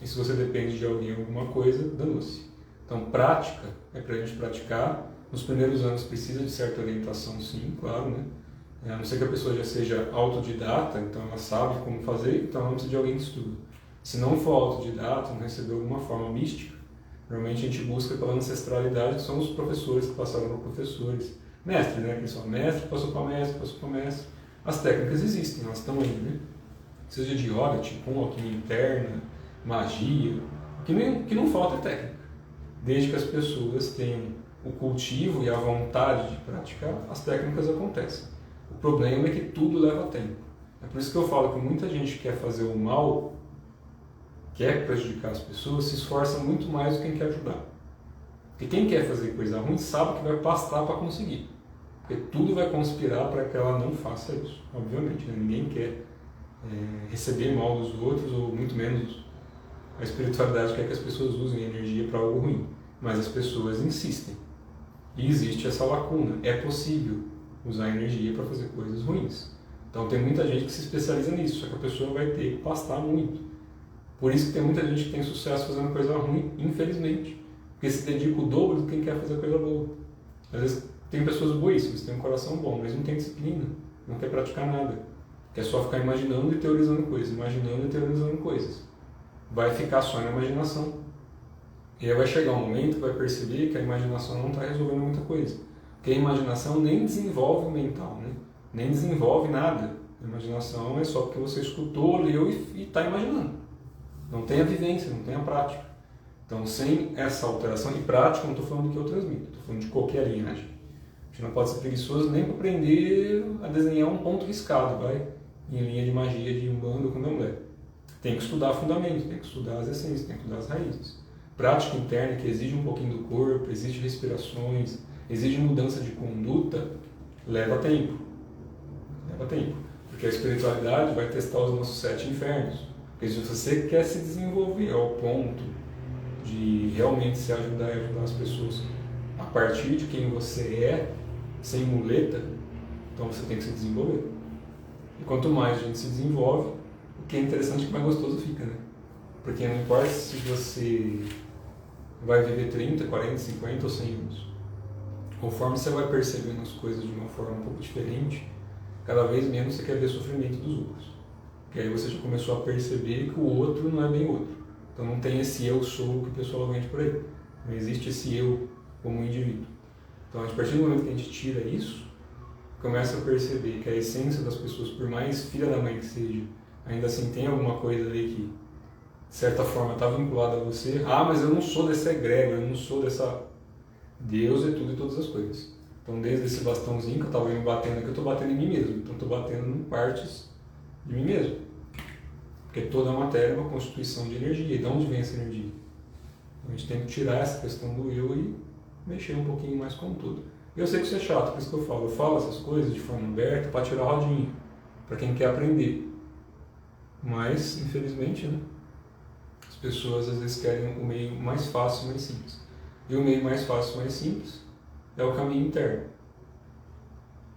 E se você depende de alguém ou alguma coisa, danou-se. Então prática é para a gente praticar. Nos primeiros anos precisa de certa orientação, sim, claro, né? A não ser que a pessoa já seja autodidata, então ela sabe como fazer, então ela não precisa de alguém que estuda. Se não for autodidata, não recebeu alguma forma mística, normalmente a gente busca pela ancestralidade, que são os professores que passaram para professores. Mestre, né? Que são mestre, passou para mestre, passou para mestre. As técnicas existem, elas estão aí, né? Seja de yoga, tipo alquimia interna, magia, o que não falta é técnica. Desde que as pessoas tenham o cultivo e a vontade de praticar, as técnicas acontecem. O problema é que tudo leva tempo. É por isso que eu falo que muita gente quer fazer o mal, quer prejudicar as pessoas, se esforça muito mais do que quem quer ajudar. Porque quem quer fazer coisa ruim sabe que vai pastar para conseguir. Porque tudo vai conspirar para que ela não faça isso, obviamente. Né? Ninguém quer receber mal dos outros, ou muito menos a espiritualidade quer que as pessoas usem energia para algo ruim. Mas as pessoas insistem. E existe essa lacuna. É possível usar energia para fazer coisas ruins. Então tem muita gente que se especializa nisso, só que a pessoa vai ter que pastar muito. Por isso que tem muita gente que tem sucesso fazendo coisa ruim, infelizmente. Porque se dedica o dobro do que quem quer fazer coisa boa. Às vezes tem pessoas boíssimas, têm um coração bom, mas não tem disciplina, não quer praticar nada. Quer só ficar imaginando e teorizando coisas, imaginando e teorizando coisas. Vai ficar só na imaginação. E aí vai chegar um momento que vai perceber que a imaginação não está resolvendo muita coisa. Porque a imaginação nem desenvolve o mental, né? Nem desenvolve nada. A imaginação é só porque você escutou, leu e está imaginando. Não tem a vivência, não tem a prática. Então, sem essa alteração de prática, não estou falando do que eu transmito, estou falando de qualquer linhagem. A gente não pode ser preguiçoso nem para aprender a desenhar um ponto riscado, vai, em linha de magia, de umbanda ou candomblé. Tem que estudar fundamentos, tem que estudar as essências, tem que estudar as raízes. Prática interna que exige um pouquinho do corpo, exige respirações, exige mudança de conduta, leva tempo. Leva tempo. Porque a espiritualidade vai testar os nossos 7 infernos. Porque se você quer se desenvolver ao ponto de realmente se ajudar e ajudar as pessoas a partir de quem você é, sem muleta, então você tem que se desenvolver. E quanto mais a gente se desenvolve, o que é interessante é que mais gostoso fica, né? Porque não importa se você vai viver 30, 40, 50 ou 100 anos. Conforme você vai percebendo as coisas de uma forma um pouco diferente, cada vez menos você quer ver sofrimento dos outros. Porque aí você já começou a perceber que o outro não é bem outro. Então não tem esse eu sou que o pessoal vende por aí. Não existe esse eu como indivíduo. Então a partir do momento que a gente tira isso, começa a perceber que a essência das pessoas, por mais filha da mãe que seja, ainda assim tem alguma coisa ali que de certa forma está vinculada a você. Ah, mas eu não sou dessa egrégora, eu não sou dessa... Deus é tudo e todas as coisas. Então desde esse bastãozinho que eu estava me batendo aqui, eu estou batendo em mim mesmo. Então estou batendo em partes de mim mesmo. Porque toda a matéria é uma constituição de energia. E de onde vem essa energia? Então a gente tem que tirar essa questão do eu e mexer um pouquinho mais com tudo. Eu sei que isso é chato, por isso que eu falo essas coisas de forma aberta para tirar a rodinha, para quem quer aprender. Mas, infelizmente, né, as pessoas às vezes querem o meio mais fácil e mais simples. E o meio mais fácil e mais simples é o caminho interno.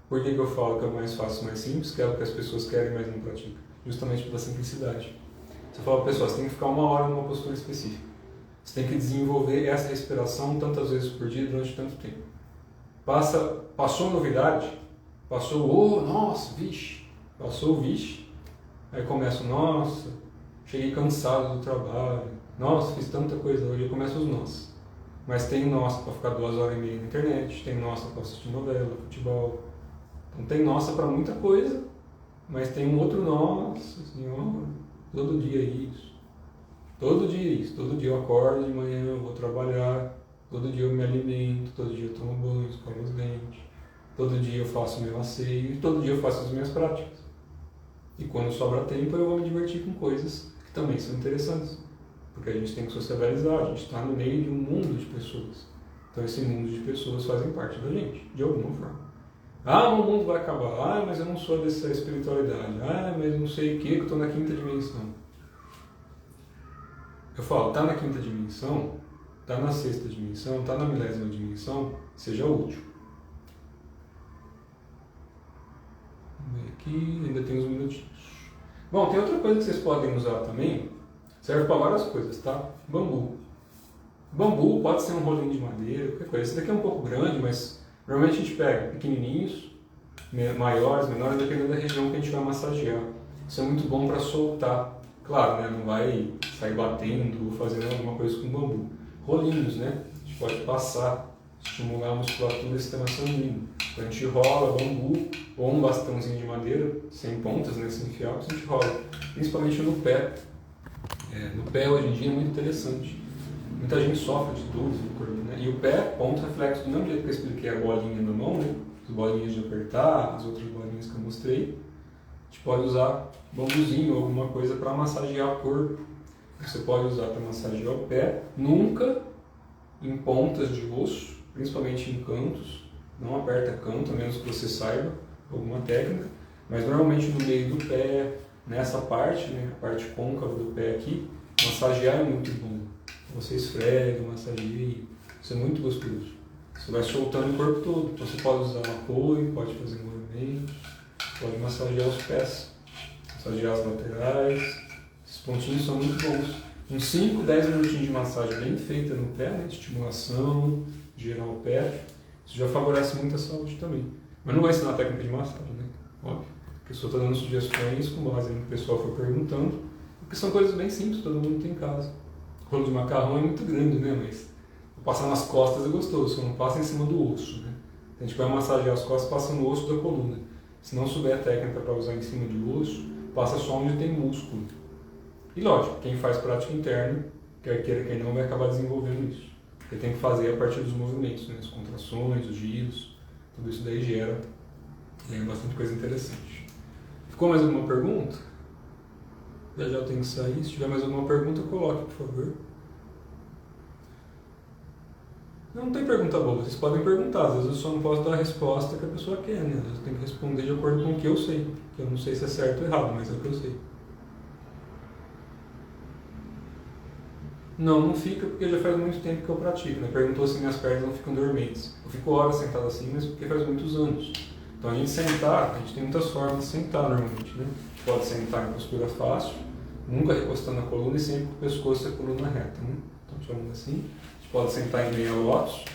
Por que eu falo que é o mais fácil e mais simples? Que é o que as pessoas querem, mas não praticam. Justamente pela simplicidade. Você fala para a pessoa, você tem que ficar 1 hora numa postura específica. Você tem que desenvolver essa respiração tantas vezes por dia durante tanto tempo. Passou novidade, passou, nossa, vixe, passou, vixe. Aí começa, nossa, cheguei cansado do trabalho, nossa, fiz tanta coisa hoje, aí começa os nós. Mas tem nossa para ficar 2 horas e meia na internet, tem nossa para assistir novela, futebol. Então tem nossa para muita coisa, mas tem um outro nossa senhora, todo dia isso. Todo dia isso, todo dia eu acordo de manhã, eu vou trabalhar, todo dia eu me alimento, todo dia eu tomo banho, escovo os dentes, todo dia eu faço meu asseio e todo dia eu faço as minhas práticas. E quando sobra tempo eu vou me divertir com coisas que também são interessantes, porque a gente tem que socializar, a gente está no meio de um mundo de pessoas. Então esse mundo de pessoas fazem parte da gente, de alguma forma. Ah, o mundo vai acabar, ah, mas eu não sou dessa espiritualidade, ah, mas não sei o que eu estou na 5ª dimensão. Eu falo, está na 5ª dimensão, está na 6ª dimensão, está na 1000ª dimensão, seja útil. Vamos ver aqui, ainda tem uns minutinhos. Bom, tem outra coisa que vocês podem usar também, serve para várias coisas, tá? Bambu. Bambu pode ser um rolinho de madeira, qualquer coisa. Esse daqui é um pouco grande, mas normalmente a gente pega pequenininhos, maiores, menores, dependendo da região que a gente vai massagear. Isso é muito bom para soltar. Claro, né, não vai sair batendo ou fazendo alguma coisa com bambu. Rolinhos, né? A gente pode passar, estimular a musculatura do sistema sanguíneo. Então a gente rola bambu ou um bastãozinho de madeira, sem pontas, né, sem fiapos, a gente rola. Principalmente no pé. No pé hoje em dia é muito interessante. Muita gente sofre de dores no corpo, né? E o pé, ponto reflexo, do mesmo jeito que eu expliquei a bolinha na mão, né? bolinhas de apertar, as outras bolinhas que eu mostrei. A gente pode usar bambuzinho ou alguma coisa para massagear o corpo. Você pode usar para massagear o pé, nunca em pontas de osso, principalmente em cantos. Não aperta canto, a menos que você saiba alguma técnica, mas normalmente no meio do pé, nessa parte, né, a parte côncava do pé aqui, massagear é muito bom. Você esfrega, massageia, isso é muito gostoso. Você vai soltando o corpo todo, então você pode usar um apoio, pode fazer movimentos, pode massagear os pés, massagear as laterais, esses pontinhos são muito bons. Uns 5, 10 minutinhos de massagem bem feita no pé, né, de estimulação, girar o pé, isso já favorece muito a saúde também. Mas não vai ensinar a técnica de massagem, né? Óbvio. Porque eu só estou dando sugestões com base no que o pessoal foi perguntando, porque são coisas bem simples, todo mundo tem em casa. O rolo de macarrão é muito grande, né? Mas passar nas costas é gostoso, só não passa em cima do osso, né? A gente vai massagear as costas, passa no osso da coluna. Se não souber a técnica para usar em cima do osso, passa só onde tem músculo. E lógico, quem faz prática interna, quer queira, quer não, vai acabar desenvolvendo isso. Porque tem que fazer a partir dos movimentos, né? As contrações, os giros, tudo isso daí gera bastante coisa interessante. Ficou mais alguma pergunta? Já eu tenho que sair. Se tiver mais alguma pergunta, coloque, por favor. Não tem pergunta boa, vocês podem perguntar, às vezes eu só não posso dar a resposta que a pessoa quer, né? Às vezes eu tenho que responder de acordo com o que eu sei, que eu não sei se é certo ou errado, mas é o que eu sei. Não fica porque já faz muito tempo que eu pratico, né? Perguntou se minhas pernas não ficam dormentes. Eu fico horas sentado assim, mas porque faz muitos anos. Então a gente sentar, a gente tem muitas formas de sentar normalmente, né? A gente pode sentar em postura fácil, nunca recostando a coluna e sempre com o pescoço e a coluna reta, né? Então chamando assim. Pode sentar em meia lótus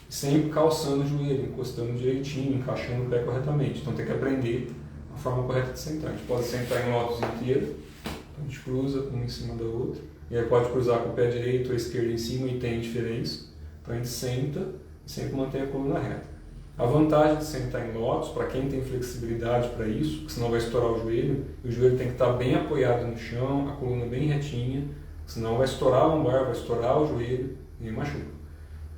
e sempre calçando o joelho, encostando direitinho, encaixando o pé corretamente. Então tem que aprender a forma correta de sentar. A gente pode sentar em lótus inteiro, então a gente cruza uma em cima da outra. E aí pode cruzar com o pé direito ou esquerdo em cima e tem diferença. Então a gente senta e sempre mantém a coluna reta. A vantagem de sentar em lótus, para quem tem flexibilidade para isso, porque senão vai estourar o joelho tem que estar bem apoiado no chão, a coluna bem retinha, senão vai estourar a lombar, vai estourar o joelho e machuca.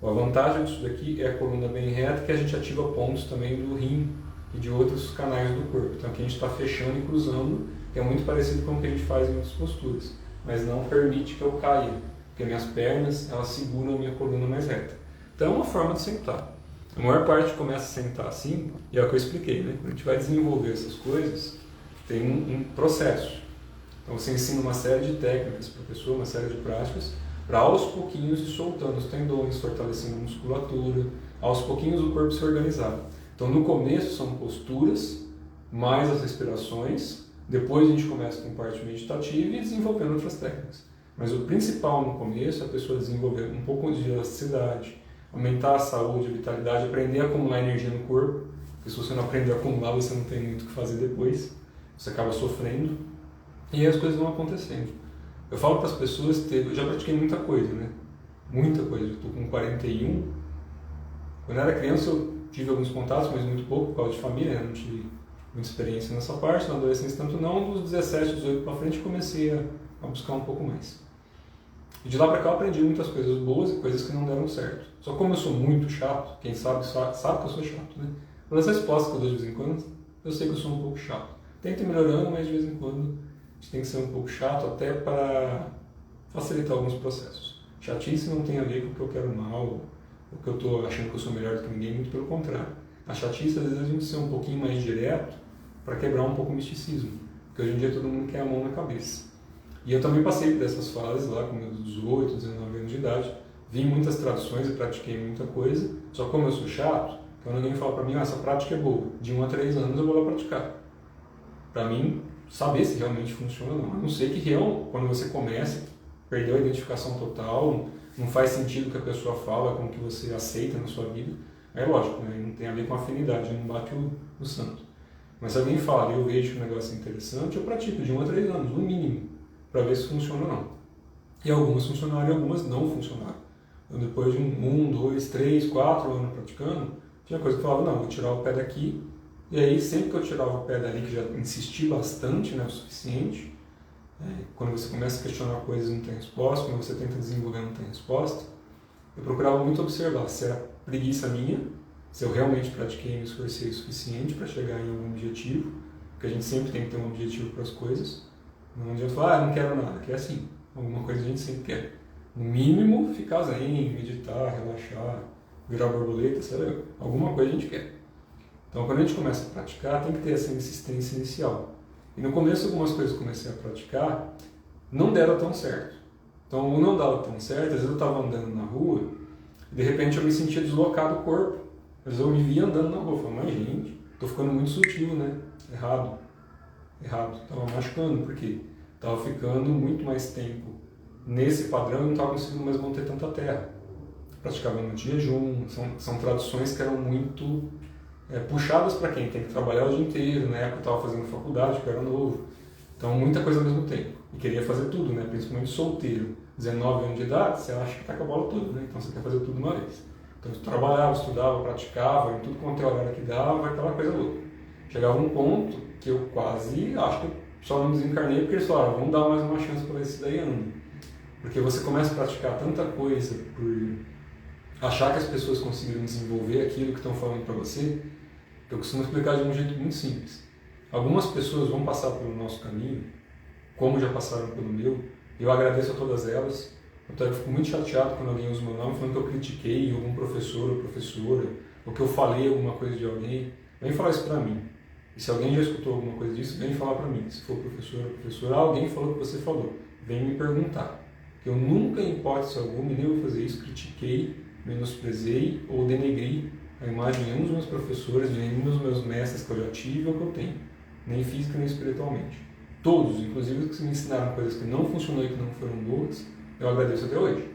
A vantagem disso daqui é a coluna bem reta, que a gente ativa pontos também do rim e de outros canais do corpo. Então aqui a gente está fechando e cruzando, que é muito parecido com o que a gente faz em outras posturas, mas não permite que eu caia, porque minhas pernas elas seguram a minha coluna mais reta. Então é uma forma de sentar. A maior parte começa a sentar assim, e é o que eu expliquei, né? Quando a gente vai desenvolver essas coisas, tem um processo. Então você ensina uma série de técnicas para a pessoa, uma série de práticas, para aos pouquinhos ir soltando os tendões, fortalecendo a musculatura, aos pouquinhos o corpo se organizar. Então no começo são posturas, mais as respirações, depois a gente começa com parte meditativa e desenvolvendo outras técnicas. Mas o principal no começo é a pessoa desenvolver um pouco de elasticidade, aumentar a saúde, a vitalidade, aprender a acumular energia no corpo, porque se você não aprender a acumular, você não tem muito o que fazer depois, você acaba sofrendo, e aí as coisas vão acontecendo. Eu falo para as pessoas, eu já pratiquei muita coisa, né? Muita coisa, eu estou com 41. Quando eu era criança eu tive alguns contatos, mas muito pouco, por causa de família, né? Não tive muita experiência nessa parte, na adolescência tanto não, dos 17, 18 para frente comecei a buscar um pouco mais. E de lá para cá eu aprendi muitas coisas boas e coisas que não deram certo. Só como eu sou muito chato, quem sabe que eu sou chato, né? Pelas respostas que eu dou de vez em quando, eu sei que eu sou um pouco chato. Tento ir melhorando, mas de vez em quando a gente tem que ser um pouco chato até para facilitar alguns processos. Chatice não tem a ver com o que eu quero mal, o que eu estou achando que eu sou melhor do que ninguém, muito pelo contrário. A chatice, às vezes, a gente ser um pouquinho mais direto para quebrar um pouco o misticismo, porque hoje em dia todo mundo quer a mão na cabeça. E eu também passei por essas fases lá, com meus 18, 19 anos de idade, vi muitas traduções e pratiquei muita coisa, só como eu sou chato, quando alguém fala para mim, essa prática é boa, de 1 a 3 anos eu vou lá praticar. Para mim, saber se realmente funciona ou não. A não ser que quando você começa, perdeu a identificação total, não faz sentido o que a pessoa fala com o que você aceita na sua vida. É lógico, né? Não tem a ver com afinidade, não bate o santo. Mas se alguém fala e eu vejo que o negócio é interessante, eu pratico de 1 a 3 anos, no mínimo, para ver se funciona ou não. E algumas funcionaram e algumas não funcionaram. Então, depois de 1, 2, 3, 4 anos praticando, tinha coisa que eu falava, não, vou tirar o pé daqui. E aí, sempre que eu tirava o pé dali, que já insisti bastante, né, o suficiente, quando você começa a questionar coisas e não tem resposta, quando você tenta desenvolver e não tem resposta, eu procurava muito observar se era preguiça minha, se eu realmente pratiquei e me esforcei o suficiente para chegar em algum objetivo, porque a gente sempre tem que ter um objetivo para as coisas. Não adianta falar, não quero nada, que é assim, alguma coisa a gente sempre quer. No mínimo, ficar zen, meditar, relaxar, virar borboleta, sabe? Alguma coisa a gente quer. Então, quando a gente começa a praticar, tem que ter essa insistência inicial. E no começo, algumas coisas que eu comecei a praticar não deram tão certo. Então, ou não dava tão certo, às vezes eu estava andando na rua e de repente eu me sentia deslocado do corpo. Às vezes eu me via andando na rua, eu falava, mas gente, estou ficando muito sutil, né? Errado. Estava machucando, porque estava ficando muito mais tempo nesse padrão e não estava conseguindo mais manter tanta terra. Praticava muito jejum, são traduções que eram muito puxadas para quem tem que trabalhar o dia inteiro. Na época eu estava fazendo faculdade, porque eu era novo. Então, muita coisa ao mesmo tempo. E queria fazer tudo, né? Principalmente solteiro. 19 anos de idade, você acha que tá com a bola tudo, né? Então, você quer fazer tudo de uma vez. Então, eu trabalhava, estudava, praticava, em tudo quanto é horário que dava, aquela coisa louca. Chegava um ponto que eu quase, acho que eu só não desencarnei porque eles falaram, vamos dar mais uma chance para ver se daí anda. Porque você começa a praticar tanta coisa por achar que as pessoas conseguiram desenvolver aquilo que estão falando para você, que eu costumo explicar de um jeito muito simples. Algumas pessoas vão passar pelo nosso caminho, como já passaram pelo meu, e eu agradeço a todas elas. Eu fico muito chateado quando alguém usa o meu nome falando que eu critiquei algum professor ou professora, ou que eu falei alguma coisa de alguém. Vem falar isso pra mim. E se alguém já escutou alguma coisa disso, vem falar pra mim. Se for professor ou professora, alguém falou o que você falou. Vem me perguntar. Eu nunca, em hipótese alguma, nem vou fazer isso, critiquei, menosprezei ou denegri a imagem de nenhum dos meus professores, de nenhum dos meus mestres que eu já tive ou que eu tenho. Nem física, nem espiritualmente. Todos, inclusive os que me ensinaram coisas que não funcionaram e que não foram boas, eu agradeço até hoje.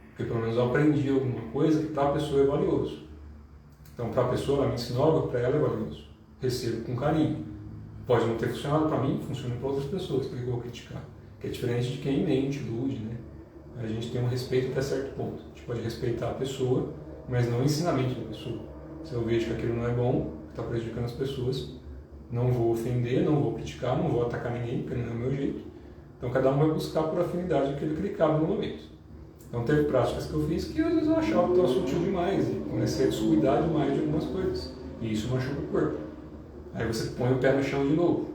Porque pelo menos eu aprendi alguma coisa que para a pessoa é valioso. Então, para a pessoa, ela me ensinou algo, para ela é valioso. Recebo com carinho. Pode não ter funcionado para mim, funciona para outras pessoas, que eu vou criticar. Que é diferente de quem mente, ilude, né? A gente tem um respeito até certo ponto. A gente pode respeitar a pessoa, mas não o ensinamento da pessoa. Se eu vejo que aquilo não é bom, está prejudicando as pessoas, não vou ofender, não vou criticar, não vou atacar ninguém, porque não é o meu jeito. Então cada um vai buscar por afinidade aquilo que lhe cabe no momento. Então teve práticas que eu fiz que às vezes eu achava que estava sutil demais e comecei a descuidar demais de algumas coisas. E isso machuca o corpo. Aí você põe o pé no chão de novo.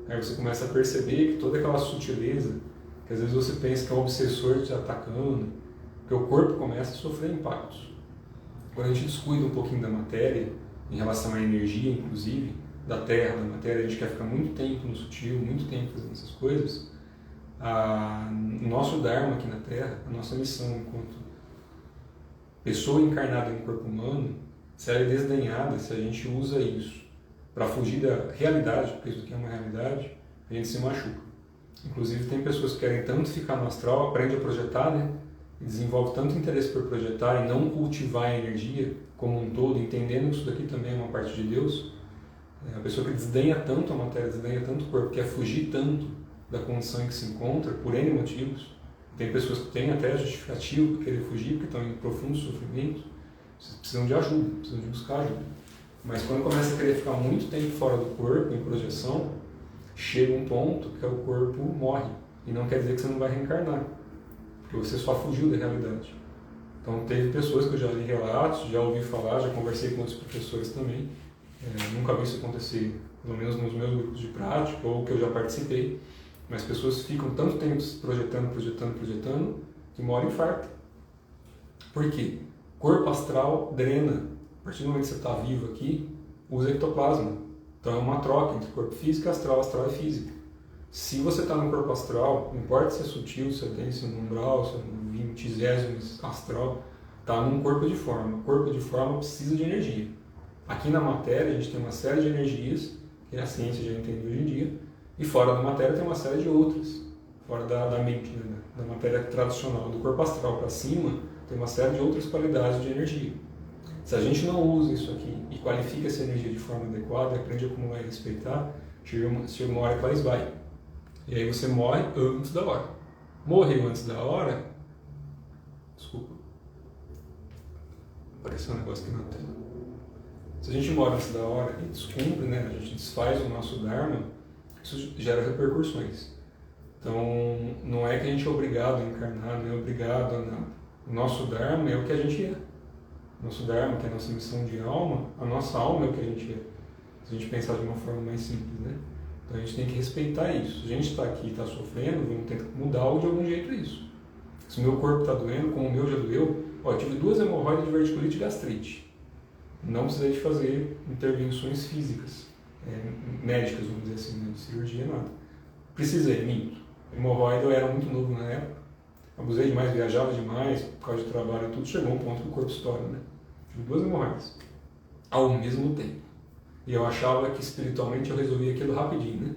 Aí você começa a perceber que toda aquela sutileza, que às vezes você pensa que é um obsessor te atacando, que o corpo começa a sofrer impactos. Quando a gente descuida um pouquinho da matéria, em relação à energia, inclusive, da terra, da matéria, a gente quer ficar muito tempo no sutil, muito tempo fazendo essas coisas, o nosso Dharma aqui na Terra, a nossa missão enquanto pessoa encarnada em um corpo humano, se ela é desdenhada, se a gente usa isso para fugir da realidade, porque isso aqui é uma realidade, a gente se machuca. Inclusive tem pessoas que querem tanto ficar no astral, aprende a projetar, né? E desenvolve tanto interesse por projetar e não cultivar a energia como um todo, entendendo que isso daqui também é uma parte de Deus. A pessoa que desdenha tanto a matéria, desdenha tanto o corpo, quer fugir tanto da condição em que se encontra, por N motivos. Tem pessoas que têm até justificativo para querer fugir, porque estão em profundo sofrimento. Vocês precisam de ajuda, precisam de buscar ajuda. Mas quando começa a querer ficar muito tempo fora do corpo, em projeção, chega um ponto que o corpo morre. E não quer dizer que você não vai reencarnar, porque você só fugiu da realidade. Então teve pessoas que eu já li relatos, já ouvi falar, já conversei com outros professores também. Nunca vi isso acontecer, pelo menos nos meus grupos de prática, ou que eu já participei. Mas pessoas ficam tanto tempo projetando, que uma hora infarta. Por quê? Corpo astral drena. A partir do momento que você está vivo aqui, usa ectoplasma. Então é uma troca entre corpo físico e astral. Astral é físico. Se você está no corpo astral, não importa se é sutil, se é denso, se é no umbral, se é no 20º astral, está num corpo de forma. O corpo de forma precisa de energia. Aqui na matéria a gente tem uma série de energias, que a ciência já entende hoje em dia, e fora da matéria tem uma série de outras. Fora da mente, né? Da matéria tradicional. Do corpo astral para cima, tem uma série de outras qualidades de energia. Se a gente não usa isso aqui e qualifica essa energia de forma adequada, aprende a acumular e respeitar, chega uma hora que ela esvai. E aí você morre antes da hora. Morreu antes da hora... Desculpa. Apareceu um negócio aqui na tela. Se a gente morre antes da hora e descumpre, né, a gente desfaz o nosso Dharma, isso gera repercussões. Então, não é que a gente é obrigado a encarnar, não é obrigado a nada. O nosso Dharma é o que a gente é. nosso Dharma, que é a nossa missão de alma, a nossa alma é o que a gente é. Se a gente pensar de uma forma mais simples, né? Então a gente tem que respeitar isso. Se a gente está aqui e está sofrendo, vamos ter que mudar de algum jeito isso. Se o meu corpo está doendo, como o meu já doeu, eu tive 2 hemorroidas de verticulite e gastrite. Não precisei de fazer intervenções físicas, médicas, vamos dizer assim, né? De cirurgia, nada. Precisei, minto. Hemorroida, eu era muito novo na época, abusei demais, viajava demais, por causa de trabalho e tudo, chegou um ponto que o corpo estoura, né? Tive 2 hemorroidas, ao mesmo tempo. E eu achava que espiritualmente eu resolvia aquilo rapidinho, né?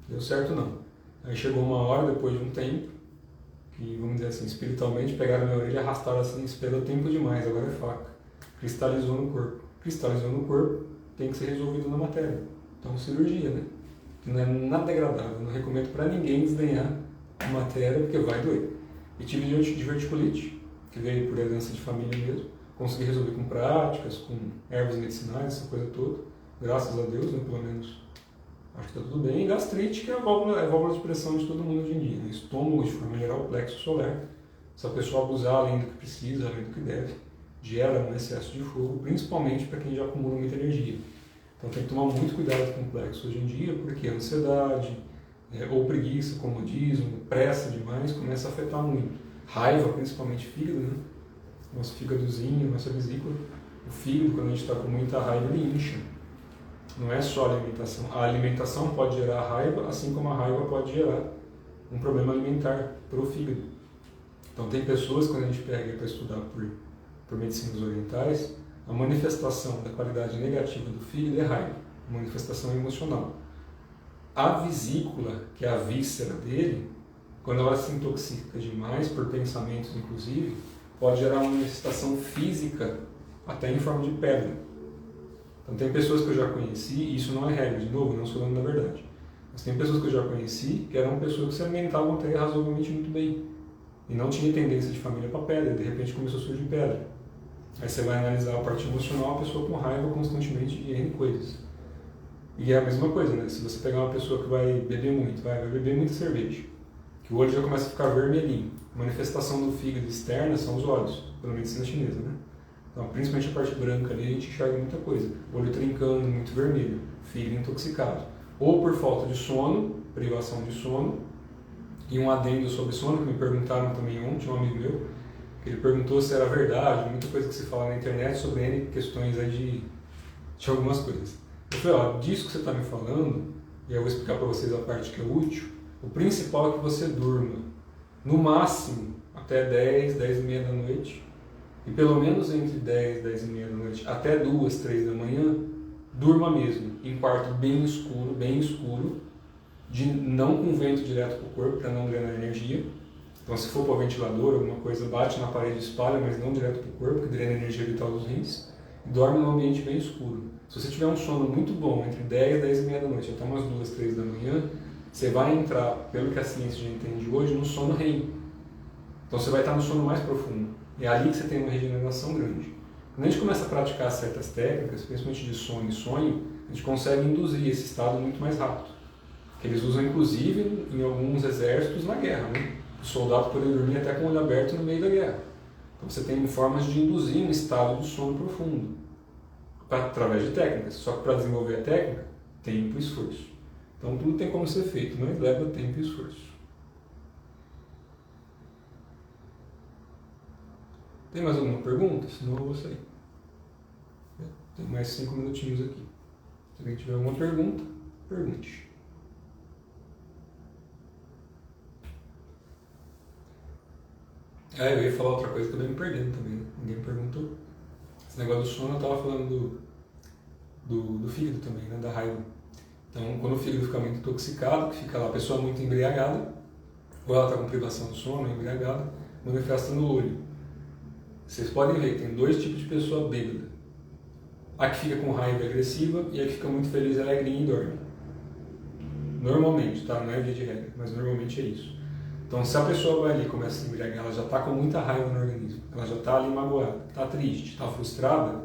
Deu certo não. Aí chegou uma hora, depois de um tempo, que, vamos dizer assim, espiritualmente pegaram minha orelha e arrastaram assim, esperou tempo demais, agora é faca. Cristalizou no corpo. Cristalizou no corpo, tem que ser resolvido na matéria. Então, cirurgia, né? Que não é nada agradável. Não recomendo para ninguém desdenhar a matéria, porque vai doer. E tive de verticulite, que veio por herança de família mesmo. Consegui resolver com práticas, com ervas medicinais, essa coisa toda. Graças a Deus, né? Pelo menos acho que está tudo bem. E gastrite, que é a válvula de pressão de todo mundo hoje em dia. Né? Estômago, de forma geral, plexo solar. Se a pessoa abusar além do que precisa, além do que deve, gera um excesso de fogo, principalmente para quem já acumula muita energia. Então tem que tomar muito cuidado com o plexo hoje em dia, porque a ansiedade, ou preguiça, comodismo, pressa demais, começa a afetar muito. Raiva, principalmente fígado, né? Nosso fígadozinho, nossa vesícula. O fígado, quando a gente está com muita raiva, ele incha. Não é só a alimentação. A alimentação pode gerar raiva, assim como a raiva pode gerar um problema alimentar para o fígado. Então tem pessoas, quando a gente pega para estudar por medicinas orientais, a manifestação da qualidade negativa do fígado é raiva, manifestação emocional. A vesícula, que é a víscera dele, quando ela se intoxica demais, por pensamentos inclusive, pode gerar uma manifestação física até em forma de pedra. Então tem pessoas que eu já conheci, e isso não é regra, de novo, não sou dono da verdade, mas tem pessoas que eu já conheci que eram pessoas que se alimentavam até razoavelmente muito bem e não tinha tendência de família para pedra, e de repente começou a surgir pedra. Aí você vai analisar a parte emocional, a pessoa com raiva constantemente de N coisas. E é a mesma coisa, né? Se você pegar uma pessoa que vai beber muito, vai beber muita cerveja, que o olho já começa a ficar vermelhinho. A manifestação do fígado externa são os olhos, pela medicina chinesa, né? Então, principalmente a parte branca ali, a gente enxerga muita coisa. Olho trincando, muito vermelho, fígado intoxicado. Ou por falta de sono, privação de sono. E um adendo sobre sono, que me perguntaram também ontem, um amigo meu, que ele perguntou se era verdade, muita coisa que se fala na internet sobre N questões aí de algumas coisas. Eu falei, ó, disso que você está me falando, e eu vou explicar para vocês a parte que é útil, o principal é que você durma, no máximo, até 10, 10 e meia da noite, e pelo menos entre 10, 10 e meia da noite, até 2, 3 da manhã, durma mesmo, em quarto bem escuro, de não com vento direto para o corpo, para não drenar energia. Então, se for para o ventilador, alguma coisa, bate na parede e espalha, mas não direto para o corpo, que drena a energia vital dos rins. E dorme num ambiente bem escuro. Se você tiver um sono muito bom, entre 10 e 10 e meia da noite, até umas 2, 3 da manhã, você vai entrar, pelo que a ciência já entende hoje, no sono REM. Então, você vai estar no sono mais profundo. E é ali que você tem uma regeneração grande. Quando a gente começa a praticar certas técnicas, principalmente de sono e sonho, a gente consegue induzir esse estado muito mais rápido. Que eles usam, inclusive, em alguns exércitos na guerra, né? O soldado poder dormir até com o olho aberto no meio da guerra. Então você tem formas de induzir um estado de sono profundo, através de técnicas. Só que para desenvolver a técnica, tempo e esforço. Então tudo tem como ser feito, mas leva tempo e esforço. Tem mais alguma pergunta? Senão eu vou sair. Tem mais 5 minutinhos aqui. Se alguém tiver alguma pergunta, pergunte. Eu ia falar outra coisa que eu acabei me perdendo também, né? Ninguém me perguntou. Esse negócio do sono, eu estava falando do fígado também, né? Da raiva. Então, quando o fígado fica muito intoxicado, que fica lá a pessoa muito embriagada, ou ela está com privação do sono, embriagada, manifesta no olho. Vocês podem ver que tem 2 tipos de pessoa bêbada. A que fica com raiva e agressiva e a que fica muito feliz, alegrinha e dorme. Normalmente, tá? Não é via de regra, mas normalmente é isso. Então, se a pessoa vai ali e começa a se embriagar, ela já está com muita raiva no organismo, ela já está ali magoada, está triste, está frustrada,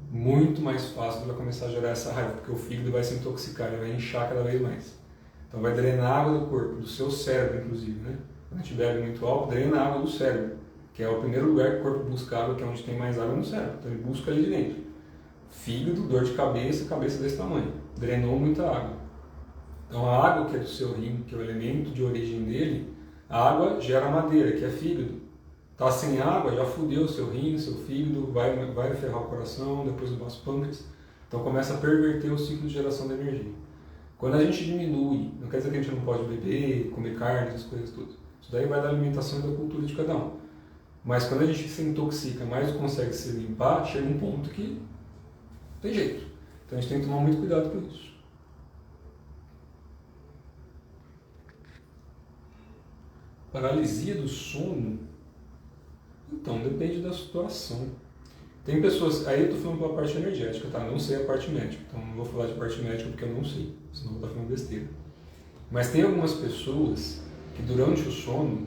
muito mais fácil ela começar a gerar essa raiva, porque o fígado vai se intoxicar, ele vai inchar cada vez mais. Então, vai drenar água do corpo, do seu cérebro, inclusive, né? Quando a gente bebe muito álcool, drena a água do cérebro, que é o primeiro lugar que o corpo busca água, que é onde tem mais água no cérebro. Então ele busca ali de dentro. Fígado, dor de cabeça, cabeça desse tamanho. Drenou muita água. Então a água que é do seu rim, que é o elemento de origem dele, a água gera madeira, que é fígado. Tá sem água, já fudeu o seu rim, seu fígado, vai ferrar o coração, depois o vaso pâncreas. Então começa a perverter o ciclo de geração de energia. Quando a gente diminui, não quer dizer que a gente não pode beber, comer carne, essas coisas todas. Isso daí vai da alimentação e da cultura de cada um. Mas quando a gente se intoxica, mais consegue se limpar, chega um ponto que não tem jeito. Então a gente tem que tomar muito cuidado com isso. Paralisia do sono? Então, depende da situação. Tem pessoas, aí eu estou falando pela parte energética, tá? Não sei a parte médica, então não vou falar de parte médica porque eu não sei, senão eu vou estar falando besteira. Mas tem algumas pessoas que durante o sono,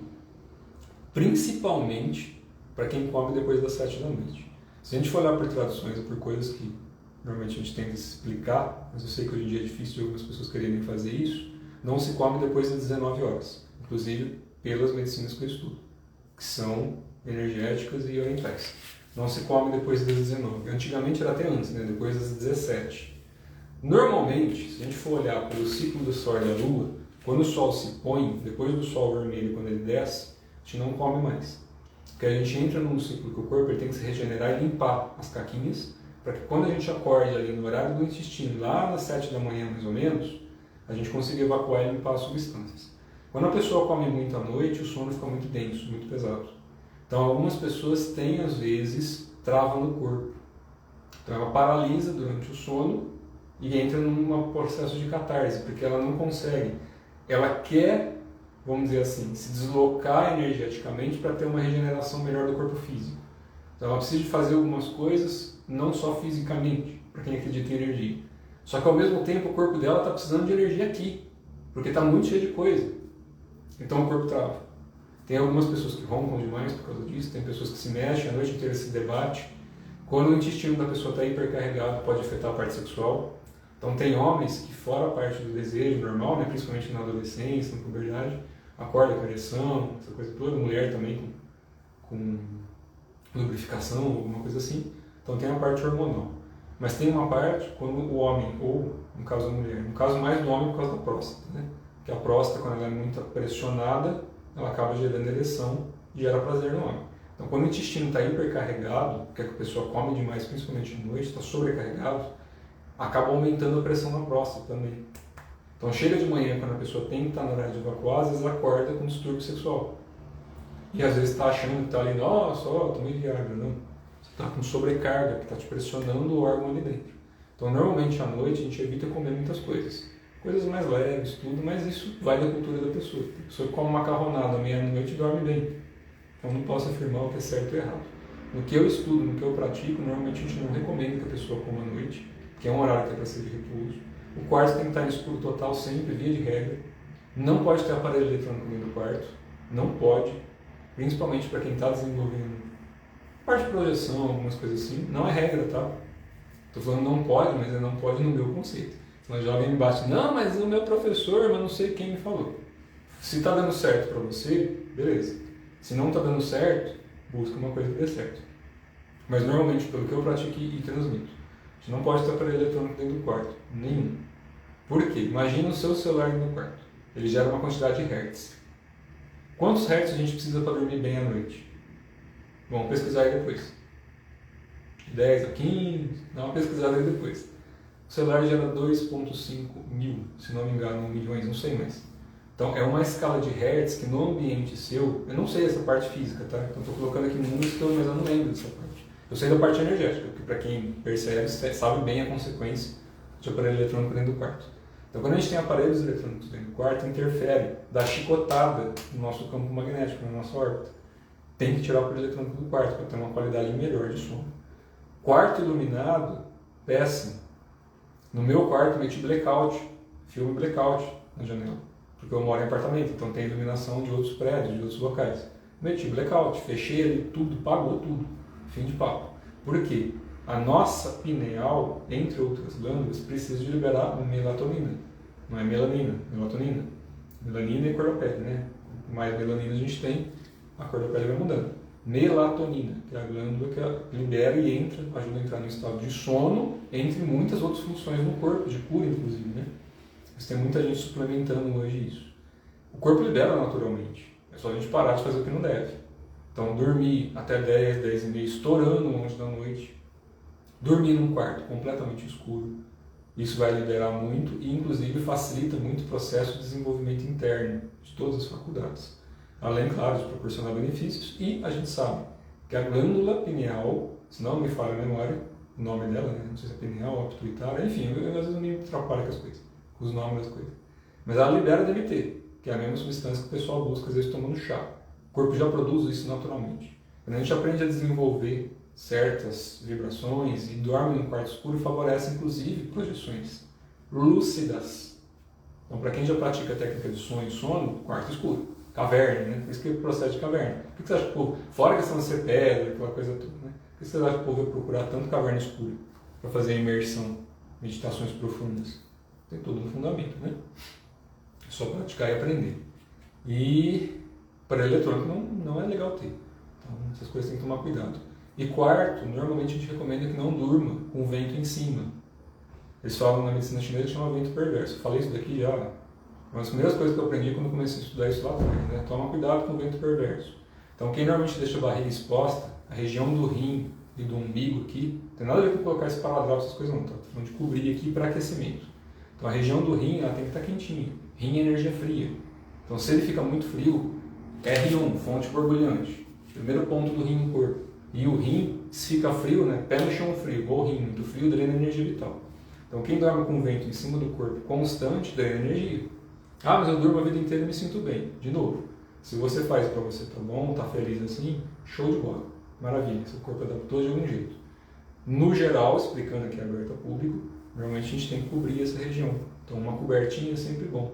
principalmente para quem come depois das 7 da noite. Se a gente for olhar por traduções ou por coisas que normalmente a gente tenta explicar, mas eu sei que hoje em dia é difícil de algumas pessoas quererem fazer isso, não se come depois das 19 horas, inclusive pelas medicinas que eu estudo, que são energéticas e orientais. Não se come depois das 19. Antigamente era até antes, né? Depois das 17. Normalmente, se a gente for olhar pelo ciclo do Sol e da Lua, quando o Sol se põe, depois do Sol vermelho, quando ele desce, a gente não come mais. Porque a gente entra num ciclo que o corpo ele tem que se regenerar e limpar as caquinhas, para que quando a gente acorde ali no horário do intestino, lá nas 7 da manhã mais ou menos, a gente consiga evacuar e limpar as substâncias. Quando a pessoa come muito à noite, o sono fica muito denso, muito pesado. Então, algumas pessoas têm, às vezes, trava no corpo. Então, ela paralisa durante o sono e entra num processo de catarse, porque ela não consegue. Ela quer, vamos dizer assim, se deslocar energeticamente para ter uma regeneração melhor do corpo físico. Então, ela precisa de fazer algumas coisas, não só fisicamente, para quem acredita em energia. Só que, ao mesmo tempo, o corpo dela está precisando de energia aqui, porque está muito cheio de coisa. Então, o corpo trava. Tem algumas pessoas que roncam demais por causa disso, tem pessoas que se mexem, a noite inteira se debate. Quando o intestino da pessoa está hipercarregado, pode afetar a parte sexual. Então tem homens que, fora a parte do desejo normal, né, principalmente na adolescência, na puberdade, acorda com ereção, essa coisa toda, mulher também com lubrificação, alguma coisa assim. Então tem a parte hormonal. Mas tem uma parte quando o homem, ou no caso da mulher, no caso mais do homem por causa da próstata, né? Que a próstata, quando ela é muito pressionada, ela acaba gerando ereção e gera prazer no homem. Então, quando o intestino está hipercarregado, que a pessoa come demais, principalmente de noite, está sobrecarregado, acaba aumentando a pressão na próstata também. Então, chega de manhã, quando a pessoa tem que estar na hora de evacuar, às vezes acorda com distúrbio sexual. E às vezes está achando que está ali, nossa, tomei Viagra. Não. Você está com sobrecarga, que está te pressionando o órgão ali dentro. Então, normalmente à noite, a gente evita comer muitas coisas. Coisas mais leves, tudo, mas isso vai da cultura da pessoa. A pessoa que come macarronada à meia-noite dorme bem. Então não posso afirmar o que é certo ou errado. No que eu estudo, no que eu pratico, normalmente a gente não recomenda que a pessoa coma à noite, que é um horário que é para ser de repouso. O quarto tem que estar em escuro total sempre, via de regra. Não pode ter aparelho eletrônico dentro do quarto. Não pode. Principalmente para quem está desenvolvendo parte de projeção, algumas coisas assim. Não é regra, tá? Estou falando não pode, mas é não pode no meu conceito. Mas já alguém me bate, não, mas o meu professor, mas não sei quem me falou. Se está dando certo para você, beleza. Se não está dando certo, busca uma coisa que dê certo. Mas normalmente, pelo que eu pratico e transmito, a gente não pode ter aparelho eletrônico dentro do quarto. Nenhum. Por quê? Imagina o seu celular dentro do quarto. Ele gera uma quantidade de hertz. Quantos hertz a gente precisa para dormir bem à noite? Vamos pesquisar aí depois. 10 a 15, dá uma pesquisada aí depois. O celular gera 2.5 mil, se não me engano, milhões, não sei mais. Então é uma escala de hertz que no ambiente seu, eu não sei essa parte física, tá? Então estou colocando aqui números, mas eu não lembro dessa parte. Eu sei da parte energética, porque para quem percebe, sabe bem a consequência de aparelho eletrônico dentro do quarto. Então quando a gente tem aparelhos eletrônicos dentro do quarto, interfere, dá chicotada no nosso campo magnético, na nossa órbita. Tem que tirar o aparelho eletrônico do quarto para ter uma qualidade melhor de sono. Quarto iluminado, péssimo. No meu quarto meti blackout, filme blackout na janela, porque eu moro em apartamento, então tem iluminação de outros prédios, de outros locais. Meti blackout, fechei ali tudo, pagou tudo, fim de papo. Por quê? A nossa pineal, entre outras glândulas, precisa de liberar melatonina, não é melanina, melatonina. Melanina e cor da pele, né? Mais melanina a gente tem, a cor da pele vai mudando. melatonina, que é a glândula que libera e entra, ajuda a entrar no estado de sono, entre muitas outras funções no corpo, de cura inclusive, né? Mas tem muita gente suplementando hoje isso. O corpo libera naturalmente, é só a gente parar de fazer o que não deve. Então dormir até 10, 10 e meia, estourando 11 da noite, dormir num quarto completamente escuro, isso vai liberar muito e inclusive facilita muito o processo de desenvolvimento interno de todas as faculdades. Além, claro, de proporcionar benefícios, e a gente sabe que a glândula pineal, se não me falha a memória, o nome dela, né? Não sei se é pineal ou pituitária, enfim, eu às vezes me atrapalho com as coisas, com os nomes das coisas. Mas ela libera DMT, que é a mesma substância que o pessoal busca às vezes tomando chá. O corpo já produz isso naturalmente. Quando a gente aprende a desenvolver certas vibrações e dorme num quarto escuro, favorece inclusive projeções lúcidas. Então, para quem já pratica a técnica de sonho e sono, quarto escuro, caverna, né? Por isso que é o processo de caverna. Por que você acha que o povo, fora a questão de ser pedra, aquela coisa toda, né? Por que você acha que o povo vai procurar tanto caverna escura para fazer a imersão, meditações profundas? Tem todo um fundamento, né? É só praticar e aprender. E para eletrônico não é legal ter. Então, essas coisas tem que tomar cuidado. E quarto, normalmente a gente recomenda que não durma com o vento em cima. Eles falam na medicina chinesa, chama vento perverso. Eu falei isso daqui já. Uma das primeiras coisas que eu aprendi quando eu comecei a estudar isso lá atrás, né? Toma cuidado com o vento perverso. Então, quem normalmente deixa a barriga exposta, a região do rim e do umbigo aqui, não tem nada a ver com colocar esse paradrapo, essas coisas não, tá? Tô falando de cobrir aqui para aquecimento. Então, a região do rim, ela tem que estar quentinha. Rim é energia fria. Então, se ele fica muito frio, R1, fonte borbulhante, primeiro ponto do rim no corpo. E o rim, se fica frio, né? Pé no chão frio, ou rim muito frio, drena energia vital. Então, quem dorme com vento em cima do corpo constante, drena energia. Ah, mas eu durmo a vida inteira e me sinto bem. De novo, se você faz para você, tá bom, tá feliz assim, show de bola. Maravilha, seu corpo adaptou de algum jeito. No geral, explicando aqui aberto ao público, normalmente a gente tem que cobrir essa região. Então, uma cobertinha é sempre bom.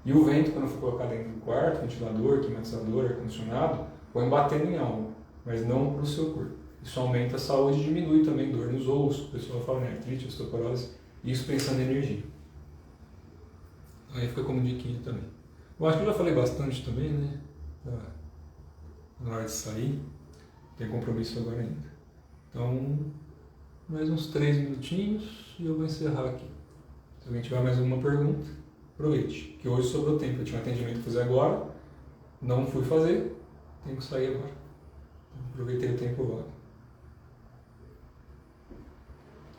E o vento, quando for colocar dentro do quarto, ventilador, climatizador, ar-condicionado, põe batendo em algo, mas não para o seu corpo. Isso aumenta a saúde e diminui também dor nos ossos. O pessoal fala, né, artrite, osteoporose, isso pensando em energia. Aí fica como diquinha também. Eu acho que eu já falei bastante também, né? Na hora de sair. Tem compromisso agora ainda. Então, mais uns 3 minutinhos e eu vou encerrar aqui. Se alguém tiver mais alguma pergunta, aproveite. Que hoje sobrou tempo. Eu tinha um atendimento que fazer agora, não fui fazer, tenho que sair agora. Então, aproveitei o tempo vago.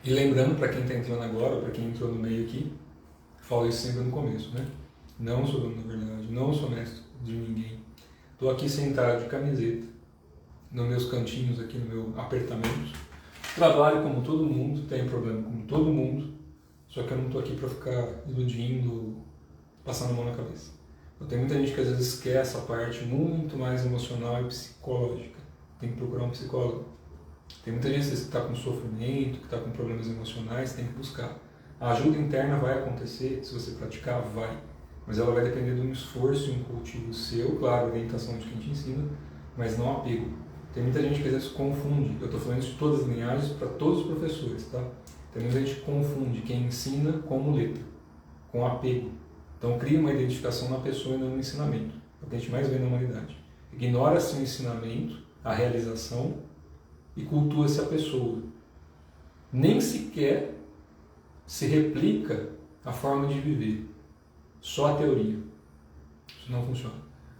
E lembrando, para quem está entrando agora, para quem entrou no meio aqui, falo isso sempre no começo, né? Não sou dono da verdade, não sou mestre de ninguém. Estou aqui sentado de camiseta, nos meus cantinhos aqui, no meu apertamento. Trabalho como todo mundo, tenho problema como todo mundo, só que eu não estou aqui para ficar iludindo, passando a mão na cabeça. Então, tem muita gente que às vezes esquece essa parte muito mais emocional e psicológica. Tem que procurar um psicólogo. Tem muita gente às vezes que está com sofrimento, que está com problemas emocionais, tem que buscar. A ajuda interna vai acontecer, se você praticar, vai. Mas ela vai depender de um esforço e um cultivo seu, claro, orientação de quem te ensina, mas não apego. Tem muita gente que às vezes confunde, eu estou falando isso de todas as linhagens, para todos os professores, tá? Tem muita gente que confunde quem ensina com muleta, com apego. Então cria uma identificação na pessoa e não no ensinamento. É o que a gente mais vê na humanidade. Ignora-se o ensinamento, a realização, e cultua-se a pessoa. Nem sequer se replica a forma de viver, só a teoria. Isso não funciona.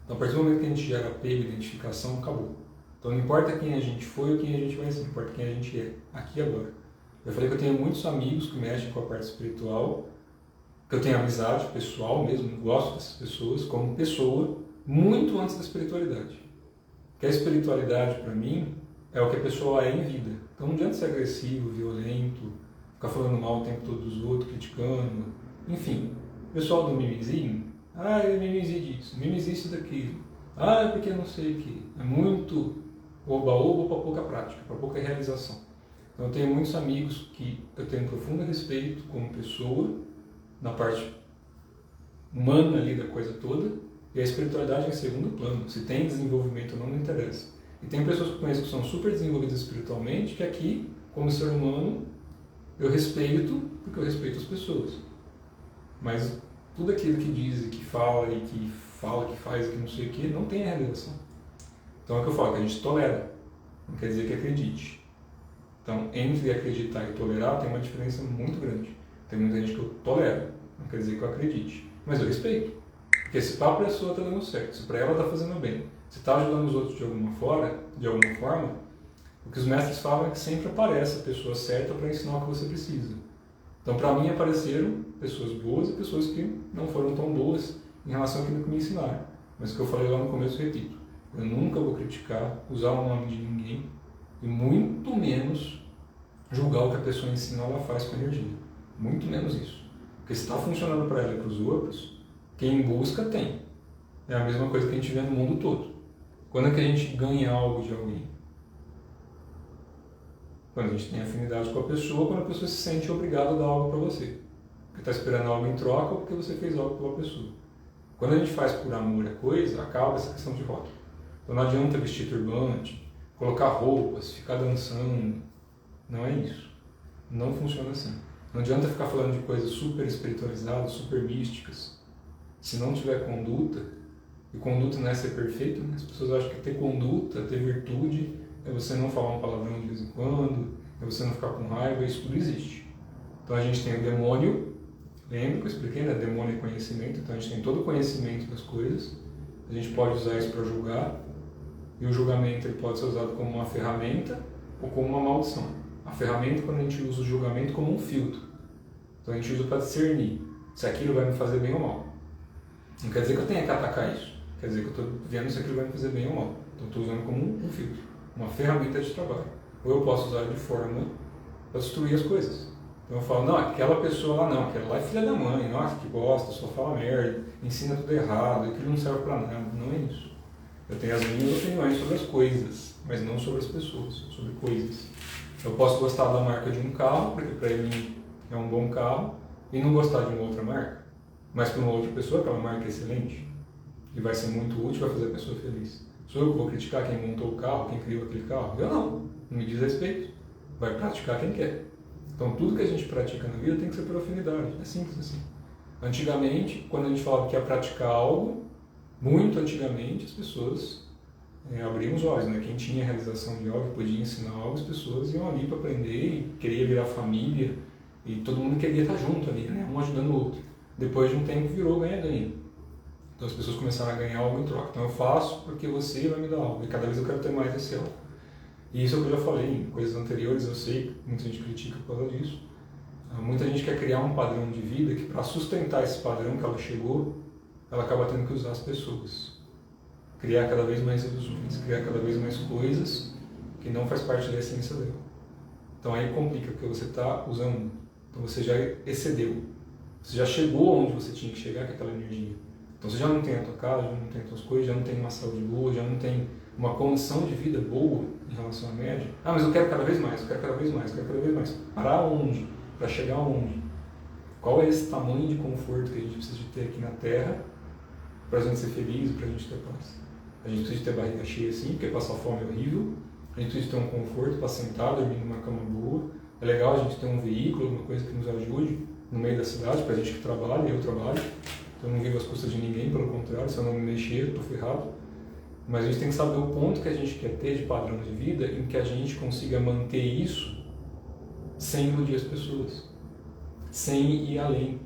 Então, a partir do momento que a gente gera apego e identificação, acabou. Então, não importa quem a gente foi ou quem a gente vai ser, importa quem a gente é, aqui e agora. Eu falei que eu tenho muitos amigos que mexem com a parte espiritual, que eu tenho amizade pessoal mesmo, gosto dessas pessoas, como pessoa, muito antes da espiritualidade. Porque a espiritualidade, para mim, é o que a pessoa é em vida. Então, não adianta ser agressivo, violento, ficar falando mal o tempo todo dos outros, criticando, enfim. O pessoal do mimizinho, é mimizi disso, mimizi isso daquilo, é porque não sei o que. É muito oba-oba para pouca prática, para pouca realização. Então, eu tenho muitos amigos que eu tenho profundo respeito como pessoa, na parte humana ali da coisa toda, e a espiritualidade em segundo plano. Se tem desenvolvimento ou não, não interessa. E tem pessoas que eu conheço que são super desenvolvidas espiritualmente, que aqui, como ser humano, eu respeito, porque eu respeito as pessoas. Mas tudo aquilo que diz, que fala, que faz, que não sei o que, não tem a realização. Então é o que eu falo, que a gente tolera. não quer dizer que acredite. Então, entre acreditar e tolerar tem uma diferença muito grande. Tem muita gente que eu tolero, não quer dizer que eu acredite, mas eu respeito. Porque se para a pessoa está dando certo, se para ela está fazendo bem, se está ajudando os outros de alguma forma, o que os mestres falam é que sempre aparece a pessoa certa para ensinar o que você precisa. Então, para mim, apareceram pessoas boas e pessoas que não foram tão boas em relação àquilo que me ensinaram. Mas o que eu falei lá no começo, eu repito, eu nunca vou criticar, usar o nome de ninguém e muito menos julgar o que a pessoa ensina ou ela faz com a energia. Muito menos isso. Porque se está funcionando para ela e para os outros, quem busca tem. É a mesma coisa que a gente vê no mundo todo. Quando é que a gente ganha algo de alguém? Quando a gente tem afinidade com a pessoa, quando a pessoa se sente obrigada a dar algo para você. Porque está esperando algo em troca ou porque você fez algo pela pessoa. Quando a gente faz por amor a coisa, acaba essa questão de rota. Então não adianta vestir turbante, colocar roupas, ficar dançando. Não é isso. Não funciona assim. Não adianta ficar falando de coisas super espiritualizadas, super místicas. Se não tiver conduta, e conduta não é ser perfeito, né? As pessoas acham que ter conduta, ter virtude, é você não falar um palavrão de vez em quando, é você não ficar com raiva, isso tudo existe. Então a gente tem o demônio, lembra que eu expliquei, né? Demônio é conhecimento, então a gente tem todo o conhecimento das coisas, a gente pode usar isso para julgar, e o julgamento ele pode ser usado como uma ferramenta ou como uma maldição. A ferramenta quando a gente usa o julgamento como um filtro. Então a gente usa para discernir se aquilo vai me fazer bem ou mal. Não quer dizer que eu tenha que atacar isso. Quer dizer que eu estou vendo se aquilo vai me fazer bem ou mal. Então eu estou usando como um filtro, uma ferramenta de trabalho. Ou eu posso usar de forma para destruir as coisas. Então eu falo, não, aquela pessoa lá não, aquela lá é filha da mãe, nossa, que bosta, só fala merda, ensina tudo errado, aquilo não serve para nada. Não é isso. Eu tenho as minhas opiniões sobre as coisas, mas não sobre as pessoas, sobre coisas. Eu posso gostar da marca de um carro, porque para mim é um bom carro, e não gostar de uma outra marca, mas para uma outra pessoa aquela marca é excelente e vai ser muito útil, vai fazer a pessoa feliz. Sou eu que vou criticar quem montou o carro, quem criou aquele carro? Eu não me diz respeito. Vai praticar quem quer. Então tudo que a gente pratica na vida tem que ser por afinidade, é simples assim. Antigamente, quando a gente falava que ia praticar algo, muito antigamente as pessoas abriam os olhos, né? Quem tinha realização de algo, podia ensinar algo, as pessoas iam ali para aprender e queria virar família e todo mundo queria estar junto ali, né? Um ajudando o outro. Depois de um tempo virou ganha-ganha. Então as pessoas começaram a ganhar algo em troca. Então eu faço porque você vai me dar algo e cada vez eu quero ter mais esse algo. E isso é o que eu já falei em coisas anteriores, eu sei que muita gente critica por causa disso. Muita gente quer criar um padrão de vida que para sustentar esse padrão que ela chegou, ela acaba tendo que usar as pessoas. Criar cada vez mais ilusões, criar cada vez mais coisas que não faz parte da essência dela. Então aí complica, porque você está usando. Então você já excedeu. Você já chegou onde você tinha que chegar com aquela energia. Então você já não tem a tua casa, já não tem as tuas coisas, já não tem uma saúde boa, já não tem uma condição de vida boa em relação à média. Ah, mas eu quero cada vez mais, eu quero cada vez mais, eu quero cada vez mais. Para onde? Para chegar aonde? Qual é esse tamanho de conforto que a gente precisa de ter aqui na Terra para a gente ser feliz e para a gente ter paz? A gente precisa de ter barriga cheia sim, porque passar fome é horrível. A gente precisa de ter um conforto para sentar, dormir numa cama boa. É legal a gente ter um veículo, uma coisa que nos ajude no meio da cidade, para a gente que trabalha, eu trabalho. Então eu não vivo às custas de ninguém, pelo contrário, se eu não me mexer, eu estou ferrado. Mas a gente tem que saber o ponto que a gente quer ter de padrão de vida em que a gente consiga manter isso sem iludir as pessoas, sem ir além.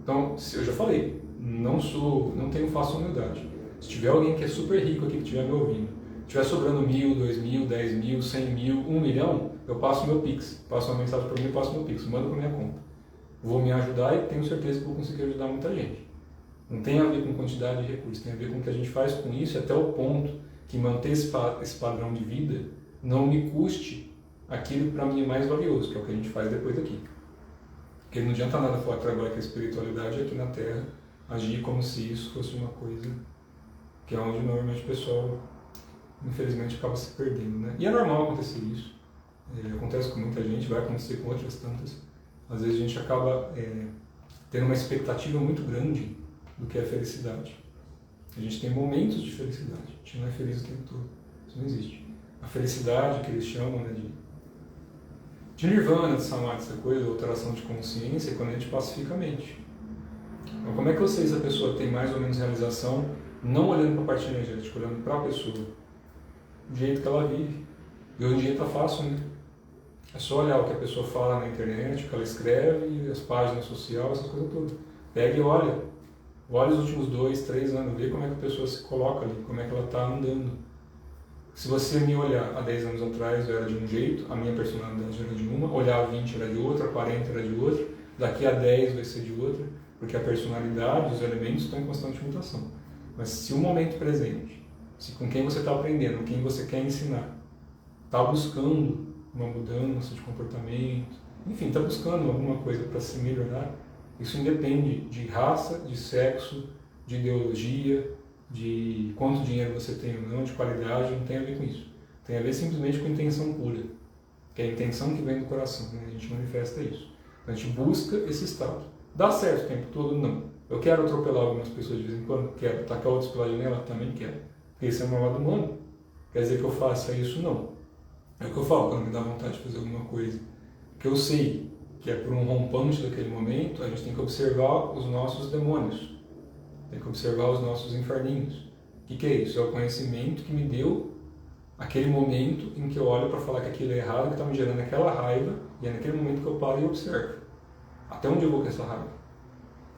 Então, eu já falei, não tenho falsa humildade. Se tiver alguém que é super rico aqui que estiver me ouvindo, estiver sobrando 1.000, 2.000, 10.000, 100.000, 1 milhão, eu passo meu Pix, passo uma mensagem para mim, eu passo meu Pix, mando para minha conta. Vou me ajudar e tenho certeza que vou conseguir ajudar muita gente. Não tem a ver com quantidade de recursos, tem a ver com o que a gente faz com isso, até o ponto que manter esse padrão de vida não me custe aquilo que para mim é mais valioso, que é o que a gente faz depois daqui. Porque não adianta nada falar trabalhar com a espiritualidade aqui na Terra, agir como se isso fosse uma coisa que é onde normalmente o pessoal, infelizmente, acaba se perdendo, né? E é normal acontecer isso, acontece com muita gente, vai acontecer com outras tantas. Às vezes a gente acaba tendo uma expectativa muito grande do que é felicidade. A gente tem momentos de felicidade, a gente não é feliz o tempo todo, isso não existe. A felicidade que eles chamam, né, de nirvana, de samadhi, essa coisa, alteração de consciência, é quando a gente pacifica a mente. Então como é que eu sei se a pessoa tem mais ou menos realização, não olhando para a parte energética, olhando para a pessoa? o jeito que ela vive. E hoje em dia está fácil, né? É só olhar o que a pessoa fala na internet, o que ela escreve, as páginas sociais, essas coisas todas. Pega e olha. Olha os últimos 2, 3 anos, vê como é que a pessoa se coloca ali, como é que ela está andando. Se você me olhar há 10 anos atrás, eu era de um jeito, a minha personalidade era de uma, olhar há 20 era de outra, 40 era de outra, daqui a 10 vai ser de outra, porque a personalidade, os elementos estão em constante mutação. Mas se o momento presente, se com quem você está aprendendo, quem você quer ensinar, está buscando uma mudança de comportamento, enfim, está buscando alguma coisa para se melhorar, isso independe de raça, de sexo, de ideologia, de quanto dinheiro você tem ou não, de qualidade, não tem a ver com isso. Tem a ver simplesmente com intenção pura, que é a intenção que vem do coração, né? A gente manifesta isso. Então a gente busca esse estado. Dá certo o tempo todo? Não. Eu quero atropelar algumas pessoas de vez em quando? Quero. Tacar outros pela janela? Também quero. Porque esse é o meu lado humano. Quer dizer que eu faça isso? Não. É o que eu falo quando me dá vontade de fazer alguma coisa. Que eu sei que é por um rompante daquele momento, a gente tem que observar os nossos demônios. Tem que observar os nossos inferninhos. O que é isso? É o conhecimento que me deu aquele momento em que eu olho para falar que aquilo é errado, que está me gerando aquela raiva, e é naquele momento que eu paro e observo. Até onde eu vou com essa raiva?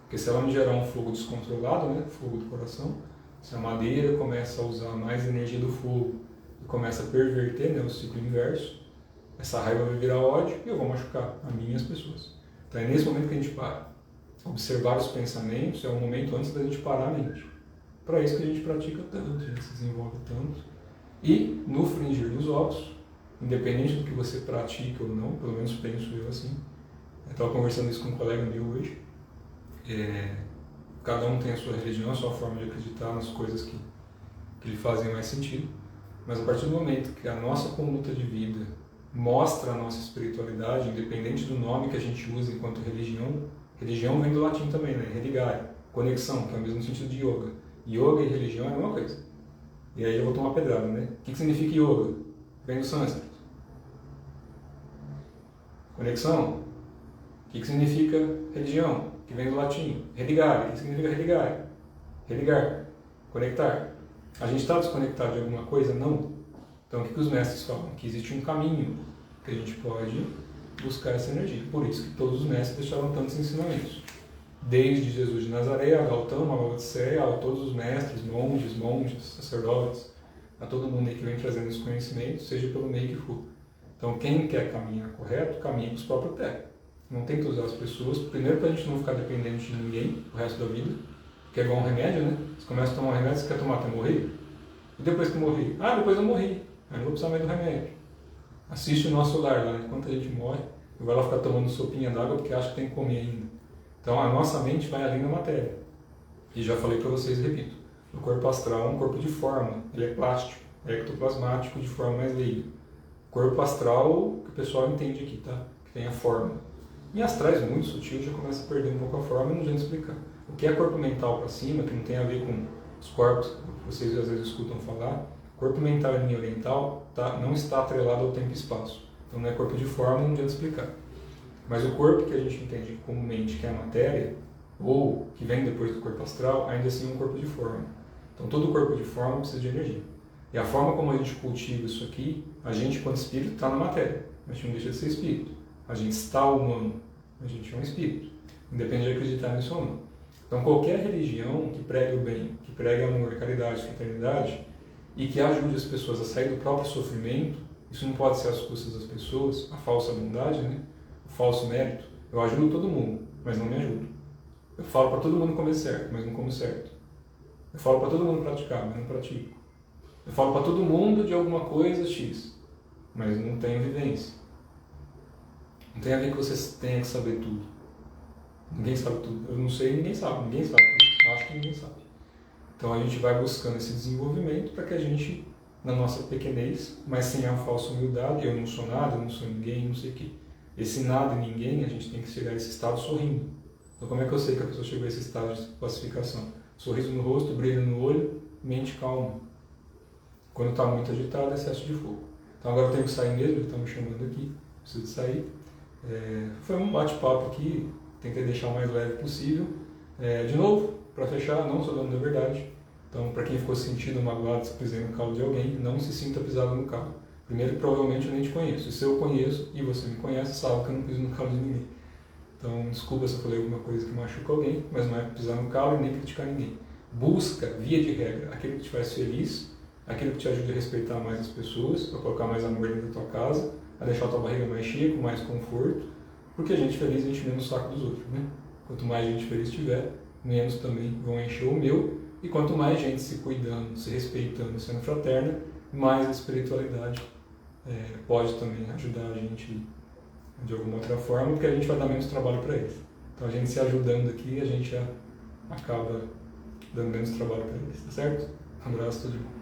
Porque se ela me gerar um fogo descontrolado, né, fogo do coração, se a madeira começa a usar mais energia do fogo e começa a perverter, né, o ciclo inverso, essa raiva vai virar ódio e eu vou machucar a mim e as pessoas. Então é nesse momento que a gente para. Observar os pensamentos é o momento antes da gente parar a mente. Para isso que a gente pratica tanto, a gente se desenvolve tanto. E no fringir dos ovos, independente do que você pratique ou não, pelo menos penso eu assim. Eu estava conversando isso com um colega meu hoje. Cada um tem a sua religião, a sua forma de acreditar nas coisas que lhe fazem mais sentido. Mas a partir do momento que a nossa conduta de vida mostra a nossa espiritualidade, independente do nome que a gente usa enquanto religião, religião vem do latim também, né? Religare, conexão, que é o mesmo sentido de yoga. Yoga e religião é a mesma coisa. E aí eu vou tomar pedrada, né? O que significa yoga? Vem do sânscrito. Conexão. O que significa religião? Que vem do latim. Religare. O que significa religare? Religar. Conectar. A gente está desconectado de alguma coisa? Não. Então o que os mestres falam? Que existe um caminho que a gente pode buscar essa energia. Por isso que todos os mestres deixaram tantos ensinamentos. Desde Jesus de Nazaré, a Gautama, a Laodiceia, a todos os mestres, monges, sacerdotes, a todo mundo aí que vem trazendo esse conhecimento, seja pelo meio que for. Então quem quer caminhar correto, caminha com os próprios pés. Não tem que usar as pessoas, primeiro para a gente não ficar dependente de ninguém o resto da vida, que é igual um remédio, né? Você começa a tomar um remédio, você quer tomar até morrer? E depois que morrer? Ah, depois eu morri. Aí não vou precisar mais do remédio. Assiste o nosso lar lá, enquanto a gente morre, não vai lá ficar tomando sopinha d'água porque acha que tem que comer ainda. Então a nossa mente vai além da matéria. E já falei para vocês e repito, o corpo astral é um corpo de forma, ele é plástico, é ectoplasmático de forma mais leiga. Corpo astral, que o pessoal entende aqui, tá? Que tem a forma. Em astrais muito sutil já começa a perder um pouco a forma e não adianta explicar. O que é corpo mental para cima, que não tem a ver com os corpos que vocês às vezes escutam falar, corpo mental em linha oriental não está atrelado ao tempo e espaço. Então não é corpo de forma, não adianta explicar. Mas o corpo que a gente entende comumente que é a matéria, ou que vem depois do corpo astral, ainda assim é um corpo de forma. Então todo corpo de forma precisa de energia. E a forma como a gente cultiva isso aqui, a gente, quando espírito, está na matéria. A gente não deixa de ser espírito. A gente está humano. A gente é um espírito. Independe de acreditar nisso ou não. Então qualquer religião que pregue o bem, que pregue amor, caridade, fraternidade, e que ajude as pessoas a sair do próprio sofrimento, isso não pode ser às custas das pessoas, a falsa bondade, né? O falso mérito. Eu ajudo todo mundo, mas não me ajudo. Eu falo para todo mundo comer certo, mas não como certo. Eu falo para todo mundo praticar, mas não pratico. Eu falo para todo mundo de alguma coisa X, mas não tenho vivência. Não tem a ver que você tenha que saber tudo. Ninguém sabe tudo. Eu não sei, ninguém sabe tudo. Eu acho que ninguém sabe. Então a gente vai buscando esse desenvolvimento para que a gente, na nossa pequenez, mas sem a falsa humildade, eu não sou nada, eu não sou ninguém, não sei o quê. Esse nada e ninguém, a gente tem que chegar a esse estado sorrindo. Então como é que eu sei que a pessoa chegou a esse estado de pacificação? Sorriso no rosto, brilho no olho, mente calma. Quando está muito agitado, é excesso de fogo. Então agora eu tenho que sair mesmo, ele está me chamando aqui, preciso de sair. Foi um bate-papo aqui, tentei deixar o mais leve possível. De novo, para fechar, não sou dono da verdade. Então, para quem ficou sentindo magoado se pisei no calo de alguém, não se sinta pisado no calo. Primeiro, provavelmente eu nem te conheço. E se eu conheço e você me conhece, sabe que eu não piso no calo de ninguém. Então, desculpa se eu falei alguma coisa que machuca alguém, mas não é pisar no calo e nem criticar ninguém. Busca, via de regra, aquilo que te faz feliz, aquilo que te ajuda a respeitar mais as pessoas, a colocar mais amor dentro da tua casa, a deixar a tua barriga mais cheia, com mais conforto, porque a gente feliz a gente menos o saco dos outros, né? Quanto mais gente feliz tiver, menos também vão encher o meu, e quanto mais gente se cuidando, se respeitando, sendo fraterna, mais a espiritualidade pode também ajudar a gente de alguma outra forma, porque a gente vai dar menos trabalho para eles. Então a gente se ajudando aqui, a gente acaba dando menos trabalho para eles, tá certo? Um abraço, tudo de bom.